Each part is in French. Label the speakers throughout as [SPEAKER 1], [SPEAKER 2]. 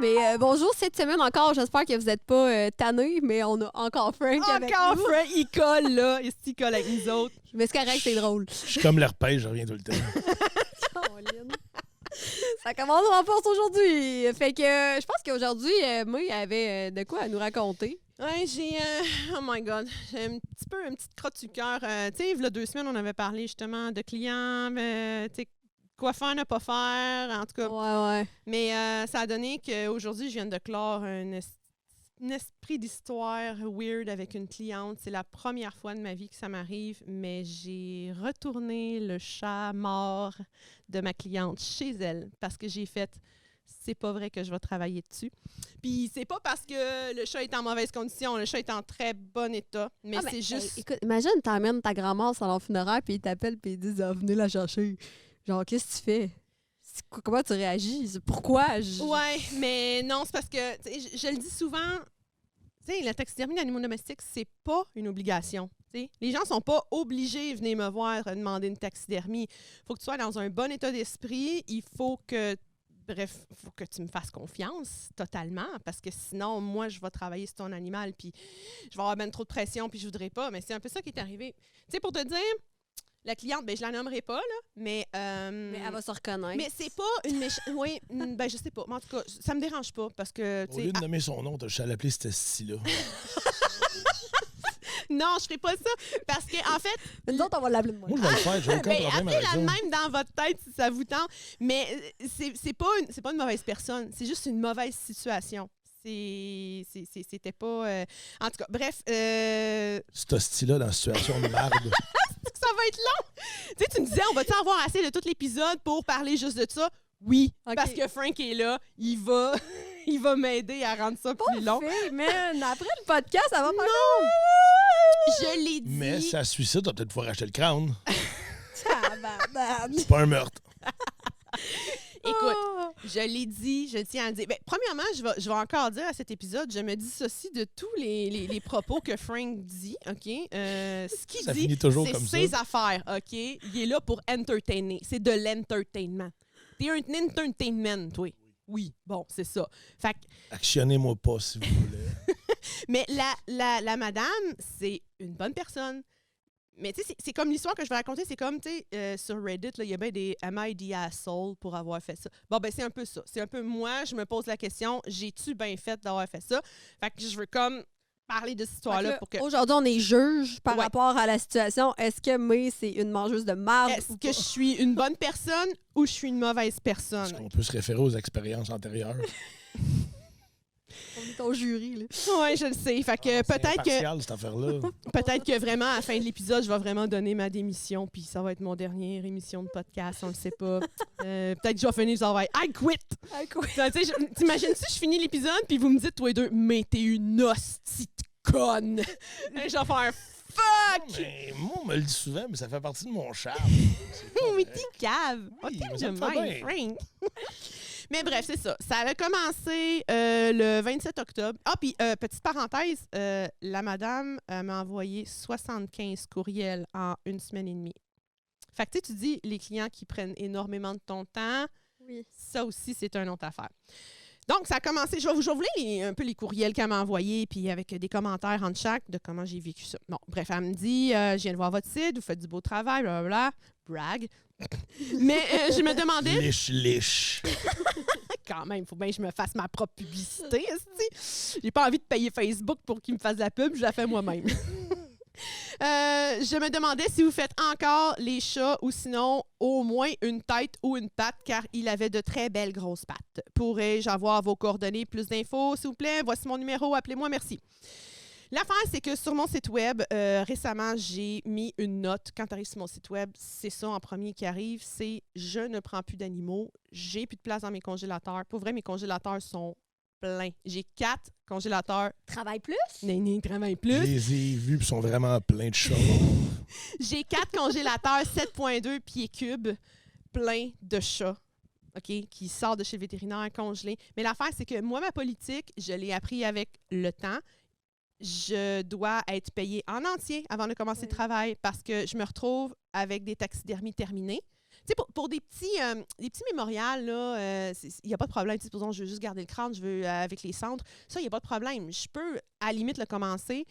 [SPEAKER 1] Mais bonjour cette semaine encore. J'espère que vous n'êtes pas tannés, mais on a encore Frank avec nous.
[SPEAKER 2] Encore Frank, il colle là. Il colle avec nous autres.
[SPEAKER 1] Mais c'est correct, c'est drôle.
[SPEAKER 3] Je suis comme l'herpès, je reviens tout le temps.
[SPEAKER 1] Ça commence en force aujourd'hui. Fait que je pense qu'aujourd'hui, May avait de quoi à nous raconter.
[SPEAKER 2] Ouais, j'ai... oh my God. J'ai un petite crotte sur le cœur. Tu sais, il y a 2 semaines, on avait parlé justement de clients, tu sais, quoi faire, ne pas faire, en tout cas.
[SPEAKER 1] Ouais.
[SPEAKER 2] Mais ça a donné qu'aujourd'hui, je viens de clore un esprit d'histoire weird avec une cliente. C'est la première fois de ma vie que ça m'arrive, mais j'ai retourné le chat mort de ma cliente chez elle parce que j'ai fait... C'est pas vrai que je vais travailler dessus. Puis c'est pas parce que le chat est en mauvaise condition, le chat est en très bon état, mais c'est juste...
[SPEAKER 1] écoute, imagine, t'emmènes ta grand-mère au salon funéraire, puis ils t'appellent, puis ils disent « venez la chercher ». Genre, qu'est-ce que tu fais? Comment tu réagis? Pourquoi?
[SPEAKER 2] Ouais, mais non, c'est parce que, je le dis souvent, tu sais, la taxidermie d'animaux domestiques, c'est pas une obligation. T'sais. Les gens sont pas obligés de venir me voir demander une taxidermie. Il faut que tu sois dans un bon état d'esprit. Il faut que... Bref, il faut que tu me fasses confiance totalement parce que sinon, moi, je vais travailler sur ton animal puis je vais avoir ben trop de pression puis je voudrais pas. Mais c'est un peu ça qui est arrivé. Tu sais, pour te dire, la cliente, ben je la nommerai pas, là, mais
[SPEAKER 1] elle va se reconnaître.
[SPEAKER 2] Mais c'est pas une méchante... Oui, ben je sais pas. Mais en tout cas, ça me dérange pas parce que...
[SPEAKER 3] Au lieu de nommer son nom, t'as juste à l'appeler cette style-là.
[SPEAKER 2] Non, je ferai pas ça. Parce qu'en fait...
[SPEAKER 1] Nous autres, on va l'appeler de moi.
[SPEAKER 3] Moi, je vais le faire. J'ai aucun problème avec ça.
[SPEAKER 2] Même dans votre tête, si ça vous tente. Mais c'est pas une mauvaise personne. C'est juste une mauvaise situation. C'était pas... En tout cas, bref...
[SPEAKER 3] Ce style-là dans la situation de merde.
[SPEAKER 2] Ça va être long! Tu sais, tu me disais, on va-tu avoir assez de tout l'épisode pour parler juste de ça? Oui, okay. Parce que Frank est là. Il va m'aider à rendre ça plus long.
[SPEAKER 1] Man. Après le podcast, ça va pas long.
[SPEAKER 2] Je l'ai dit.
[SPEAKER 3] Mais si ça suit ça, tu vas peut-être pouvoir acheter le crâne.
[SPEAKER 1] Tabarnak.
[SPEAKER 3] C'est pas un meurtre.
[SPEAKER 2] Écoute, je l'ai dit, je tiens à le dire. Ben, premièrement, je vais encore dire à cet épisode, je me dissocie de tous les propos que Frank dit, OK? Ce qu'il dit, c'est ses affaires, OK? Il est là pour entertainer. C'est de l'entertainment. T'es un entertainment, toi. Oui, bon, c'est ça. Fait que...
[SPEAKER 3] Actionnez-moi pas, si vous voulez.
[SPEAKER 2] Mais la madame, c'est une bonne personne. Mais tu sais, c'est comme l'histoire que je vais raconter, c'est comme, tu sais, sur Reddit, il y a bien des « Am I the asshole » pour avoir fait ça. Bon, ben c'est un peu ça. C'est un peu moi, je me pose la question, j'ai-tu bien fait d'avoir fait ça? Fait que je veux comme parler de cette histoire-là pour que...
[SPEAKER 1] Aujourd'hui, on est juge par rapport à la situation. Est-ce que May, c'est une mangeuse de marde?
[SPEAKER 2] Est-ce que je suis une bonne personne ou je suis une mauvaise personne?
[SPEAKER 3] Est-ce qu'on peut se référer aux expériences antérieures?
[SPEAKER 1] On est au jury, là.
[SPEAKER 2] Oui, je le sais. Fait que peut-être que...
[SPEAKER 3] cette affaire-là.
[SPEAKER 2] Peut-être que vraiment, à la fin de l'épisode, je vais vraiment donner ma démission, puis ça va être mon dernière émission de podcast, on le sait pas. Peut-être que je vais finir, ça va être I quit! T'imagines-tu, je finis l'épisode, puis vous me dites, toi les deux, mais t'es une hostie de conne! Je vais faire fuck!
[SPEAKER 3] Non, mais moi, on me le dit souvent, mais ça fait partie de mon charme.
[SPEAKER 2] Mais t'es cave!
[SPEAKER 3] Oui,
[SPEAKER 2] OK,
[SPEAKER 3] ça me fait bien.
[SPEAKER 2] Frank! Mais bref, c'est ça. Ça avait commencé le 27 octobre. Ah, puis petite parenthèse, la madame m'a envoyé 75 courriels en 1 semaine et demie. Fait que tu dis, les clients qui prennent énormément de ton temps,
[SPEAKER 1] oui.
[SPEAKER 2] Ça aussi, c'est une autre affaire. Donc, ça a commencé. Je vais vous lire un peu les courriels qu'elle m'a envoyés, puis avec des commentaires entre chaque de comment j'ai vécu ça. Bon, bref, elle me dit je viens de voir votre site, vous faites du beau travail, blablabla. Brag. Mais je me demandais.
[SPEAKER 3] Liche.
[SPEAKER 2] Quand même, il faut bien que je me fasse ma propre publicité. J'ai pas envie de payer Facebook pour qu'il me fasse la pub, je la fais moi-même. Je me demandais si vous faites encore les chats ou sinon au moins une tête ou une patte car il avait de très belles grosses pattes. Pourrais-je avoir vos coordonnées, plus d'infos, s'il vous plaît? Voici mon numéro, appelez-moi, merci. L'affaire, c'est que sur mon site web, récemment, j'ai mis une note. Quand tu arrives sur mon site web, c'est ça en premier qui arrive, c'est « Je ne prends plus d'animaux, j'ai plus de place dans mes congélateurs. » Pour vrai, mes congélateurs sont pleins. J'ai 4 congélateurs.
[SPEAKER 1] Travaille plus?
[SPEAKER 2] Néné, travaille plus.
[SPEAKER 3] Je les ai vus, puis ils sont vraiment pleins de chats.
[SPEAKER 2] J'ai 4 congélateurs 7,2 pieds cubes pleins de chats. OK, qui sortent de chez le vétérinaire congelés. Mais l'affaire, c'est que moi, ma politique, je l'ai appris avec le temps. Je dois être payée en entier avant de commencer le travail parce que je me retrouve avec des taxidermies terminées. sais, pour des petits mémorials, il n'y a pas de problème. Tu sais, supposons, je veux juste garder le crâne, je veux avec les centres. Ça, il n'y a pas de problème. Je peux, à la limite, le commencer.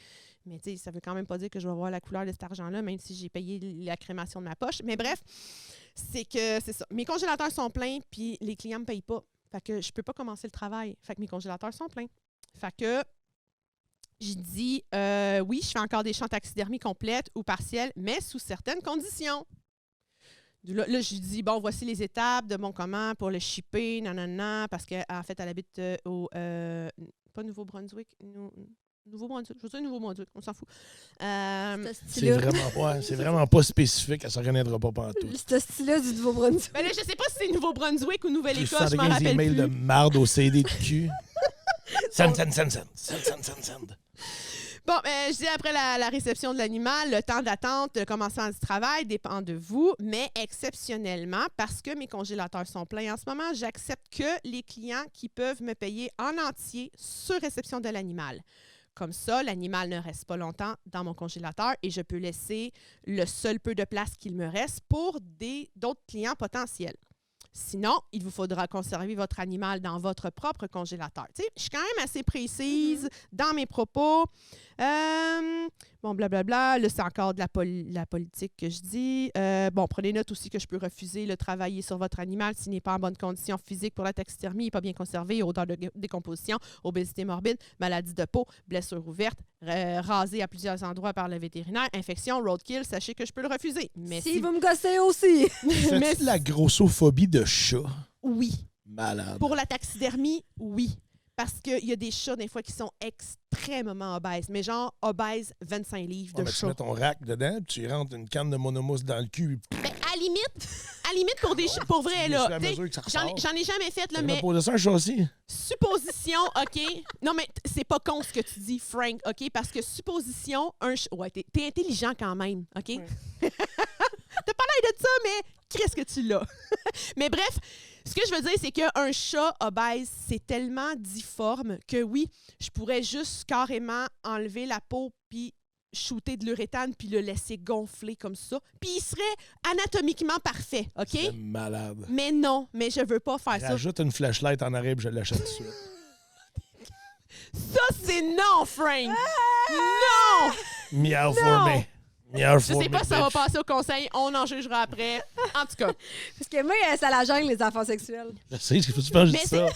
[SPEAKER 2] Mais tu sais, ça veut quand même pas dire que je vais voir la couleur de cet argent-là, même si j'ai payé la crémation de ma poche. Mais bref, c'est ça. Mes congélateurs sont pleins, puis les clients me payent pas. Fait que je peux pas commencer le travail. Fait que mes congélateurs sont pleins. Fait que j'ai dit, oui, je fais encore des champs taxidermie complètes ou partielles, mais sous certaines conditions. Là, je lui dis, bon, voici les étapes de mon comment pour le shipper, nanana, parce qu'en fait, elle habite au... pas Nouveau-Brunswick, Nouveau-Brunswick, je veux dire Nouveau-Brunswick, on s'en fout.
[SPEAKER 3] C'est vraiment pas spécifique, elle ne s'en reconnaîtra pas pantoute.
[SPEAKER 1] Ce style-là du Nouveau-Brunswick.
[SPEAKER 2] Ben là, je sais pas si c'est Nouveau-Brunswick ou Nouvelle-Écosse, je m'en
[SPEAKER 3] 75
[SPEAKER 2] rappelle
[SPEAKER 3] emails
[SPEAKER 2] plus.
[SPEAKER 3] de marde au CD de cul. Send.
[SPEAKER 2] Bon, je dis après la réception de l'animal, le temps d'attente, le commencement du travail dépend de vous, mais exceptionnellement, parce que mes congélateurs sont pleins en ce moment, j'accepte que les clients qui peuvent me payer en entier sur réception de l'animal. Comme ça, l'animal ne reste pas longtemps dans mon congélateur et je peux laisser le seul peu de place qu'il me reste pour d'autres clients potentiels. Sinon, il vous faudra conserver votre animal dans votre propre congélateur. Tu sais, je suis quand même assez précise dans mes propos. Bon, blablabla. Là, c'est encore de la politique que je dis. Bon, prenez note aussi que je peux refuser le travailler sur votre animal s'il n'est pas en bonne condition physique pour la taxidermie, il n'est pas bien conservé, odeur de décomposition, obésité morbide, maladie de peau, blessure ouverte, rasé à plusieurs endroits par le vétérinaire, infection, roadkill, sachez que je peux le refuser. Mais
[SPEAKER 1] Si vous me gossez aussi.
[SPEAKER 3] Fais-tu de la grossophobie de chat?
[SPEAKER 2] Oui.
[SPEAKER 3] Malade.
[SPEAKER 2] Pour la taxidermie, oui. Parce qu'il y a des chats, des fois, qui sont extrêmement obèses. Mais genre, obèses 25 livres de
[SPEAKER 3] Tu
[SPEAKER 2] chat.
[SPEAKER 3] mets ton rack dedans, puis tu rentres une canne de monomousse dans le cul.
[SPEAKER 2] Mais à limite pour des chats, pour vrai, là. J'en ai jamais fait, là, mais
[SPEAKER 3] poser ça un chat aussi.
[SPEAKER 2] supposition, OK? Non, mais c'est pas con ce que tu dis, Frank, OK? Parce que supposition, ouais, t'es intelligent quand même, OK? Ouais. T'as pas l'air de ça, mais qu'est-ce que tu l'as? Mais bref, ce que je veux dire, c'est qu'un chat obèse, c'est tellement difforme que oui, je pourrais juste carrément enlever la peau puis shooter de l'uréthane puis le laisser gonfler comme ça. Puis il serait anatomiquement parfait, OK?
[SPEAKER 3] C'est malade.
[SPEAKER 2] Mais non, mais je veux pas faire ça.
[SPEAKER 3] Rajoute une flashlight en arrière puis je l'achète tout de suite.
[SPEAKER 2] Ça, c'est non, Frank! Non!
[SPEAKER 3] Miaou for
[SPEAKER 2] Non!
[SPEAKER 3] me. Miaou
[SPEAKER 2] Je
[SPEAKER 3] for
[SPEAKER 2] sais
[SPEAKER 3] me,
[SPEAKER 2] pas si ça va
[SPEAKER 3] bitch.
[SPEAKER 2] passer au conseil, on en jugera après. En tout cas.
[SPEAKER 1] Parce que moi, ça la gêne, les enfants sexuels.
[SPEAKER 3] Je sais, ce que tu penses de
[SPEAKER 2] Mais
[SPEAKER 3] ça.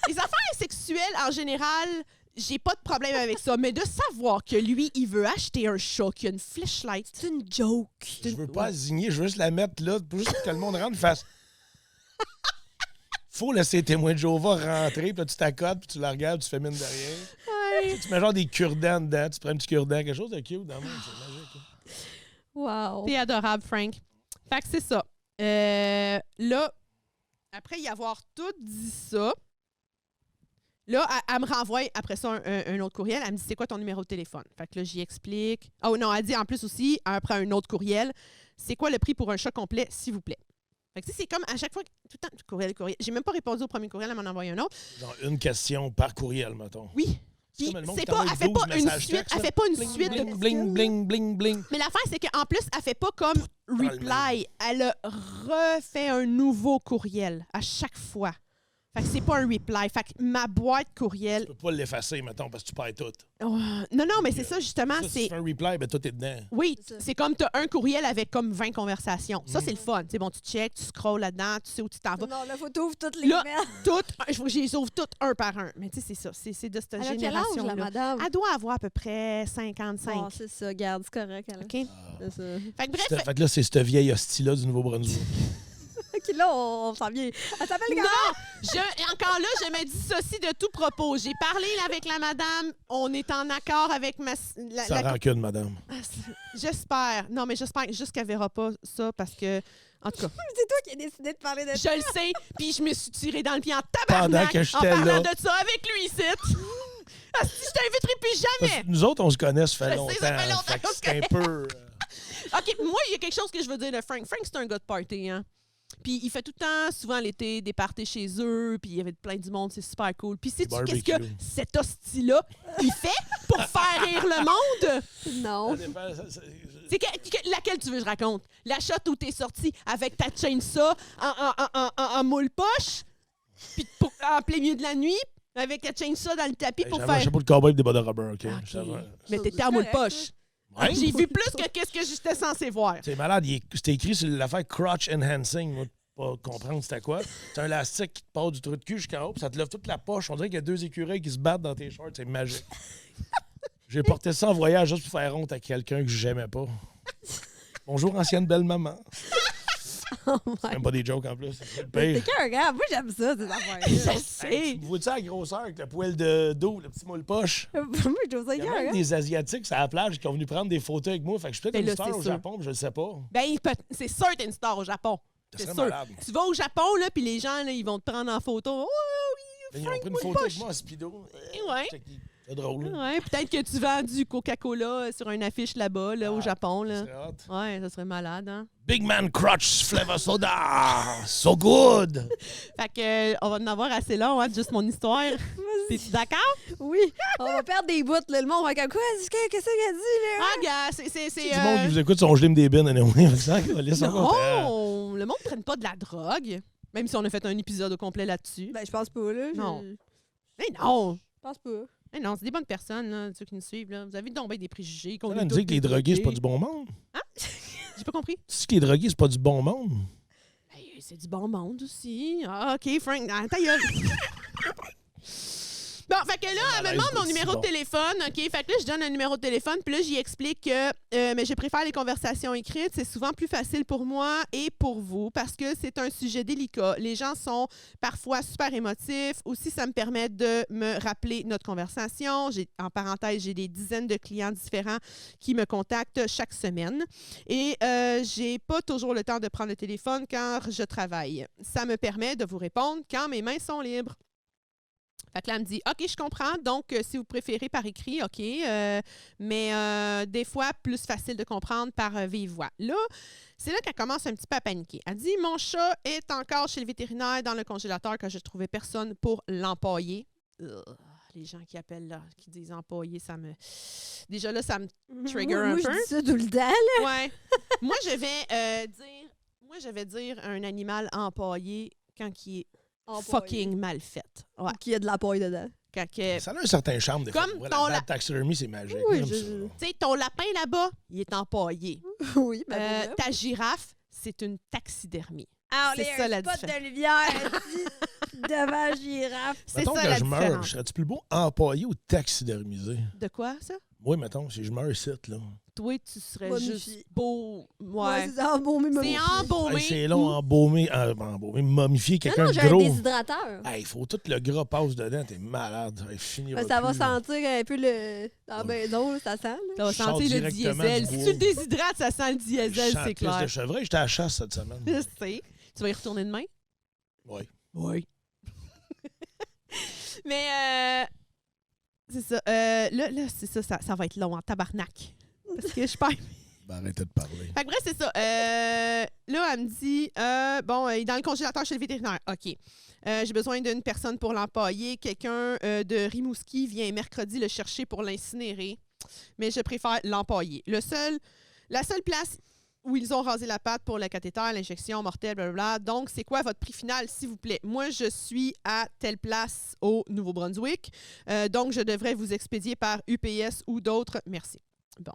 [SPEAKER 2] les affaires sexuelles, en général, j'ai pas de problème avec ça. Mais de savoir que lui, il veut acheter un chat qui a une flashlight.
[SPEAKER 1] C'est une joke.
[SPEAKER 3] Je veux pas zigner, je veux juste la mettre là, pour juste que le monde rentre et fasse. Faut laisser les témoins de Jéhovah rentrer, puis là, tu t'accotes, puis tu la regardes, tu fais mine de rien. Tu mets genre des cure-dents dedans, tu prends un petit cure-dent, quelque chose de cute dans le monde, c'est magique. Hein.
[SPEAKER 1] Wow.
[SPEAKER 2] T'es adorable, Frank. Fait que c'est ça. Là, après y avoir tout dit ça, là, elle me renvoie après ça un autre courriel. Elle me dit, c'est quoi ton numéro de téléphone? Fait que là, j'y explique. Oh non, elle dit en plus aussi, après un autre courriel, c'est quoi le prix pour un chat complet, s'il vous plaît? Fait que tu sais, c'est comme à chaque fois, tout le temps, courriel. J'ai même pas répondu au premier courriel, elle m'en a envoyé un autre.
[SPEAKER 3] Genre une question par courriel, mettons.
[SPEAKER 2] Oui.
[SPEAKER 3] C'est
[SPEAKER 2] Puis
[SPEAKER 3] comme le monde
[SPEAKER 2] c'est
[SPEAKER 3] qui
[SPEAKER 2] pas,
[SPEAKER 3] t'envoie
[SPEAKER 2] elle fait
[SPEAKER 3] 12
[SPEAKER 2] pas une
[SPEAKER 3] messages
[SPEAKER 2] suite,
[SPEAKER 3] textes,
[SPEAKER 2] elle
[SPEAKER 3] là.
[SPEAKER 2] fait pas une
[SPEAKER 3] Bling,
[SPEAKER 2] suite de
[SPEAKER 3] bling, bling, bling, bling, bling.
[SPEAKER 2] Mais l'affaire, c'est qu'en plus, elle fait pas comme
[SPEAKER 3] le
[SPEAKER 2] reply. Elle a refait un nouveau courriel à chaque fois. Fait que c'est pas un reply. Fait que ma boîte courriel...
[SPEAKER 3] Tu peux pas l'effacer, mettons, parce que tu perds tout.
[SPEAKER 2] Oh, non, mais c'est ça, justement.
[SPEAKER 3] Ça, si tu fais un reply, ben tout est dedans.
[SPEAKER 2] Oui,
[SPEAKER 1] C'est ça.
[SPEAKER 2] c'est comme tu as un courriel avec comme 20 conversations. Ça, c'est le fun. C'est bon, tu check, tu scrolls là-dedans, tu sais où tu t'en vas.
[SPEAKER 1] Non, là, faut t'ouvrir toutes les
[SPEAKER 2] Là,
[SPEAKER 1] emails.
[SPEAKER 2] je les ouvre toutes un par un. Mais tu sais, c'est ça. C'est de cette
[SPEAKER 1] Elle a quel âge,
[SPEAKER 2] génération-là.
[SPEAKER 1] la madame?
[SPEAKER 2] Elle doit avoir à peu près 55.
[SPEAKER 1] Bon, c'est ça, garde, c'est correct. Elle.
[SPEAKER 2] OK?
[SPEAKER 1] C'est ça.
[SPEAKER 2] Fait que bref,
[SPEAKER 3] Fait que là, c'est cette vieille hostie-là du Nouveau-Brunswick.
[SPEAKER 1] OK, là, on s'en vient. Elle s'appelle comment?
[SPEAKER 2] non! Encore là, je me dissocie de tout propos. J'ai parlé avec la madame. On est en accord avec
[SPEAKER 3] Ça rancune, madame.
[SPEAKER 2] J'espère. Non, mais j'espère juste qu'elle verra pas ça parce que... En tout cas,
[SPEAKER 1] C'est toi qui as décidé de parler de ça.
[SPEAKER 2] je le sais, puis je me suis tirée dans le pied en
[SPEAKER 3] Pendant
[SPEAKER 2] tabarnak
[SPEAKER 3] que
[SPEAKER 2] en
[SPEAKER 3] j'étais
[SPEAKER 2] parlant
[SPEAKER 3] là.
[SPEAKER 2] de ça avec lui ici. Ah, si je t'inviterai plus
[SPEAKER 3] Parce
[SPEAKER 2] jamais.
[SPEAKER 3] que nous autres, on se connaît, ça fait
[SPEAKER 2] Je
[SPEAKER 3] longtemps.
[SPEAKER 2] sais, ça fait longtemps
[SPEAKER 3] Fait que
[SPEAKER 2] qu'on se
[SPEAKER 3] c'est un peu...
[SPEAKER 2] OK, moi, il y a quelque chose que je veux dire de Frank. Frank, c'est un gars de party, hein. Puis il fait tout le temps, souvent l'été, des parties chez eux, puis il y avait plein du monde, c'est super cool. Puis sais-tu qu'est-ce que
[SPEAKER 3] Barbecue.
[SPEAKER 2] cet hostie-là, il fait pour faire rire le monde?
[SPEAKER 1] Non.
[SPEAKER 2] Tu Laquelle tu veux que je raconte? La shot où t'es sorti avec ta chainsaw en moule poche, puis en plein milieu de la nuit, avec ta chainsaw dans le tapis pour
[SPEAKER 3] J'avais un
[SPEAKER 2] faire...
[SPEAKER 3] chapeau de cowboy et des bas de rubber, OK?
[SPEAKER 2] Mais t'étais en moule poche.
[SPEAKER 3] Ouais.
[SPEAKER 2] J'ai vu plus que qu'est-ce que j'étais censé voir.
[SPEAKER 3] C'est malade. C'était écrit sur l'affaire crotch enhancing. Moi, pas comprendre c'était quoi. C'est un élastique qui te part du trou de cul jusqu'en haut, puis ça te lève toute la poche. On dirait qu'il y a 2 écureuils qui se battent dans tes shorts. C'est magique. J'ai porté ça en voyage juste pour faire honte à quelqu'un que j'aimais pas. Bonjour, ancienne belle-maman.
[SPEAKER 1] Oh
[SPEAKER 3] C'est
[SPEAKER 1] my
[SPEAKER 3] même pas des jokes en plus. C'est le
[SPEAKER 1] C'est
[SPEAKER 3] pire.
[SPEAKER 1] qu'un gars. Moi, j'aime ça, ces affaires-là.
[SPEAKER 2] Je
[SPEAKER 3] Hey,
[SPEAKER 2] sais.
[SPEAKER 3] tu vois-tu la grosseur avec le poil de dos, le petit moule poche?
[SPEAKER 1] Moi, je trouve ça
[SPEAKER 3] Il y a
[SPEAKER 1] qu'un
[SPEAKER 3] même
[SPEAKER 1] gars.
[SPEAKER 3] des Asiatiques sur la plage qui sont venus prendre des photos avec moi. Fait que je suis peut-être
[SPEAKER 2] Ben
[SPEAKER 3] une
[SPEAKER 2] là,
[SPEAKER 3] star
[SPEAKER 2] c'est
[SPEAKER 3] au
[SPEAKER 2] sûr.
[SPEAKER 3] Japon, mais je le sais pas.
[SPEAKER 2] Ben, c'est sûr que t'es une star au Japon.
[SPEAKER 3] Ça
[SPEAKER 2] C'est
[SPEAKER 3] serait
[SPEAKER 2] sûr.
[SPEAKER 3] malade.
[SPEAKER 2] Tu vas au Japon, là, puis les gens, là, ils vont te prendre en photo.
[SPEAKER 3] Ils ont pris une
[SPEAKER 2] moule
[SPEAKER 3] photo avec
[SPEAKER 2] poche.
[SPEAKER 3] moi en speedo.
[SPEAKER 2] Ouais.
[SPEAKER 3] C'est drôle. Là.
[SPEAKER 2] Ouais, peut-être que tu vends du Coca-Cola sur une affiche là-bas, là, au Japon.
[SPEAKER 3] Ça
[SPEAKER 2] Là.
[SPEAKER 3] serait hot.
[SPEAKER 2] Ouais, ça serait malade, hein?
[SPEAKER 3] Big Man Crotch Flavor Soda! So good!
[SPEAKER 2] Fait que, on va en avoir assez long, hein, de juste mon histoire. T'es-tu d'accord?
[SPEAKER 1] Oui, on va perdre des bouts. Là. Le monde va comme quoi? Qu'est-ce qu'elle a dit? Là?
[SPEAKER 2] Ah, gars, c'est...
[SPEAKER 3] C'est du monde qui vous écoute son gelim des bines, anyway. Ça, laisse ça
[SPEAKER 2] Non! Le monde ne prenne pas de la drogue. Même si on a fait un épisode au complet là-dessus.
[SPEAKER 1] Ben, je pense pas, là.
[SPEAKER 2] Non.
[SPEAKER 1] Je
[SPEAKER 2] Mais non!
[SPEAKER 1] pense pas.
[SPEAKER 2] Mais non, c'est des bonnes personnes, là, ceux qui nous suivent. Là. Vous avez donc bien des préjugés. qu'on
[SPEAKER 3] Ça
[SPEAKER 2] est
[SPEAKER 3] me
[SPEAKER 2] tous
[SPEAKER 3] dit que les
[SPEAKER 2] des
[SPEAKER 3] drogués, c'est pas
[SPEAKER 2] drogués.
[SPEAKER 3] du bon monde.
[SPEAKER 2] J'ai pas compris.
[SPEAKER 3] Tu sais que les drogués, c'est pas du bon monde.
[SPEAKER 2] Hey, c'est du bon monde aussi. Ah, OK, Frank, ta gueule. Bon, fait que là, elle me demande mon numéro de téléphone, OK? Fait que là, je donne un numéro de téléphone, puis là, j'y explique que mais je préfère les conversations écrites. C'est souvent plus facile pour moi et pour vous parce que c'est un sujet délicat. Les gens sont parfois super émotifs. Aussi, ça me permet de me rappeler notre conversation. En parenthèse, j'ai des dizaines de clients différents qui me contactent chaque semaine. Et j'ai pas toujours le temps de prendre le téléphone quand je travaille. Ça me permet de vous répondre quand mes mains sont libres. Fait que là, elle me dit, OK, je comprends. Donc, si vous préférez par écrit, OK. Mais des fois, plus facile de comprendre par vive voix. Là, c'est là qu'elle commence un petit peu à paniquer. Elle dit, mon chat est encore chez le vétérinaire dans le congélateur quand je trouvais personne pour l'empailler. Les gens qui appellent là, qui disent empailler, ça me... Déjà là, ça me trigger un
[SPEAKER 1] moi,
[SPEAKER 2] peu.
[SPEAKER 1] je dis ça tout le temps, là.
[SPEAKER 2] Ouais. Moi, je vais dire un animal empaillé quand il est fucking mal fait. Ouais.
[SPEAKER 1] Qu'il y a de la paille dedans.
[SPEAKER 2] Quand que...
[SPEAKER 3] Ça a un certain charme. Des
[SPEAKER 2] Comme
[SPEAKER 3] fois.
[SPEAKER 2] ton
[SPEAKER 3] La taxidermie, c'est magique.
[SPEAKER 1] Oui,
[SPEAKER 3] J'aime
[SPEAKER 1] je-
[SPEAKER 3] ça.
[SPEAKER 2] Tu sais, ton lapin là-bas, il est empaillé.
[SPEAKER 1] Oui, ben
[SPEAKER 2] Ta girafe, c'est une taxidermie.
[SPEAKER 1] ah,
[SPEAKER 2] c'est ça, la
[SPEAKER 1] spot
[SPEAKER 2] différence.
[SPEAKER 1] de lumière devant la girafe.
[SPEAKER 2] C'est
[SPEAKER 3] Mettons
[SPEAKER 2] ça
[SPEAKER 3] que
[SPEAKER 2] la
[SPEAKER 3] je meurs,
[SPEAKER 2] différence.
[SPEAKER 3] serais-tu plus beau empaillé ou taxidermisé?
[SPEAKER 2] De quoi, ça?
[SPEAKER 3] Oui, mettons, si je meurs ici, là.
[SPEAKER 2] Toi, tu serais
[SPEAKER 1] Momifié.
[SPEAKER 2] juste beau.
[SPEAKER 1] Ouais,
[SPEAKER 2] Ouais.
[SPEAKER 1] c'est embaumé,
[SPEAKER 2] C'est
[SPEAKER 1] momifié.
[SPEAKER 2] embaumé.
[SPEAKER 3] Hey, c'est long, embaumer, momifier
[SPEAKER 1] Non,
[SPEAKER 3] quelqu'un
[SPEAKER 1] non,
[SPEAKER 3] de
[SPEAKER 1] j'ai un
[SPEAKER 3] gros.
[SPEAKER 1] déshydrateur.
[SPEAKER 3] Il faut tout le gras passe dedans, t'es malade. Il finira
[SPEAKER 1] Ben, ça va
[SPEAKER 3] plus, là.
[SPEAKER 1] sentir un peu le... dans la maison, là, ça sent. Là.
[SPEAKER 2] Ça va
[SPEAKER 3] Je sors
[SPEAKER 2] sentir le
[SPEAKER 3] directement
[SPEAKER 2] diesel.
[SPEAKER 3] du
[SPEAKER 2] Si
[SPEAKER 3] bois.
[SPEAKER 2] tu le déshydrates, ça sent le
[SPEAKER 3] Je
[SPEAKER 2] diesel,
[SPEAKER 3] sens
[SPEAKER 2] c'est
[SPEAKER 3] plus de
[SPEAKER 2] clair.
[SPEAKER 3] chevreuil, j'étais à la chasse cette semaine.
[SPEAKER 2] Je sais. Tu vas y retourner demain?
[SPEAKER 3] Oui.
[SPEAKER 2] Oui. Mais c'est ça. Là c'est ça va être long en tabarnak. Parce que je perds.
[SPEAKER 3] Ben, arrêtez de parler.
[SPEAKER 2] Fait que bref, c'est ça. Là, elle me dit, il est dans le congélateur chez le vétérinaire. OK. J'ai besoin d'une personne pour l'empailler. Quelqu'un de Rimouski vient mercredi le chercher pour l'incinérer. Mais je préfère l'empailler. La seule place où ils ont rasé la patte pour le cathéter, l'injection mortelle, blablabla. Donc, c'est quoi votre prix final, s'il vous plaît? Moi, je suis à telle place au Nouveau-Brunswick. Donc, je devrais vous expédier par UPS ou d'autres. Merci. Bon.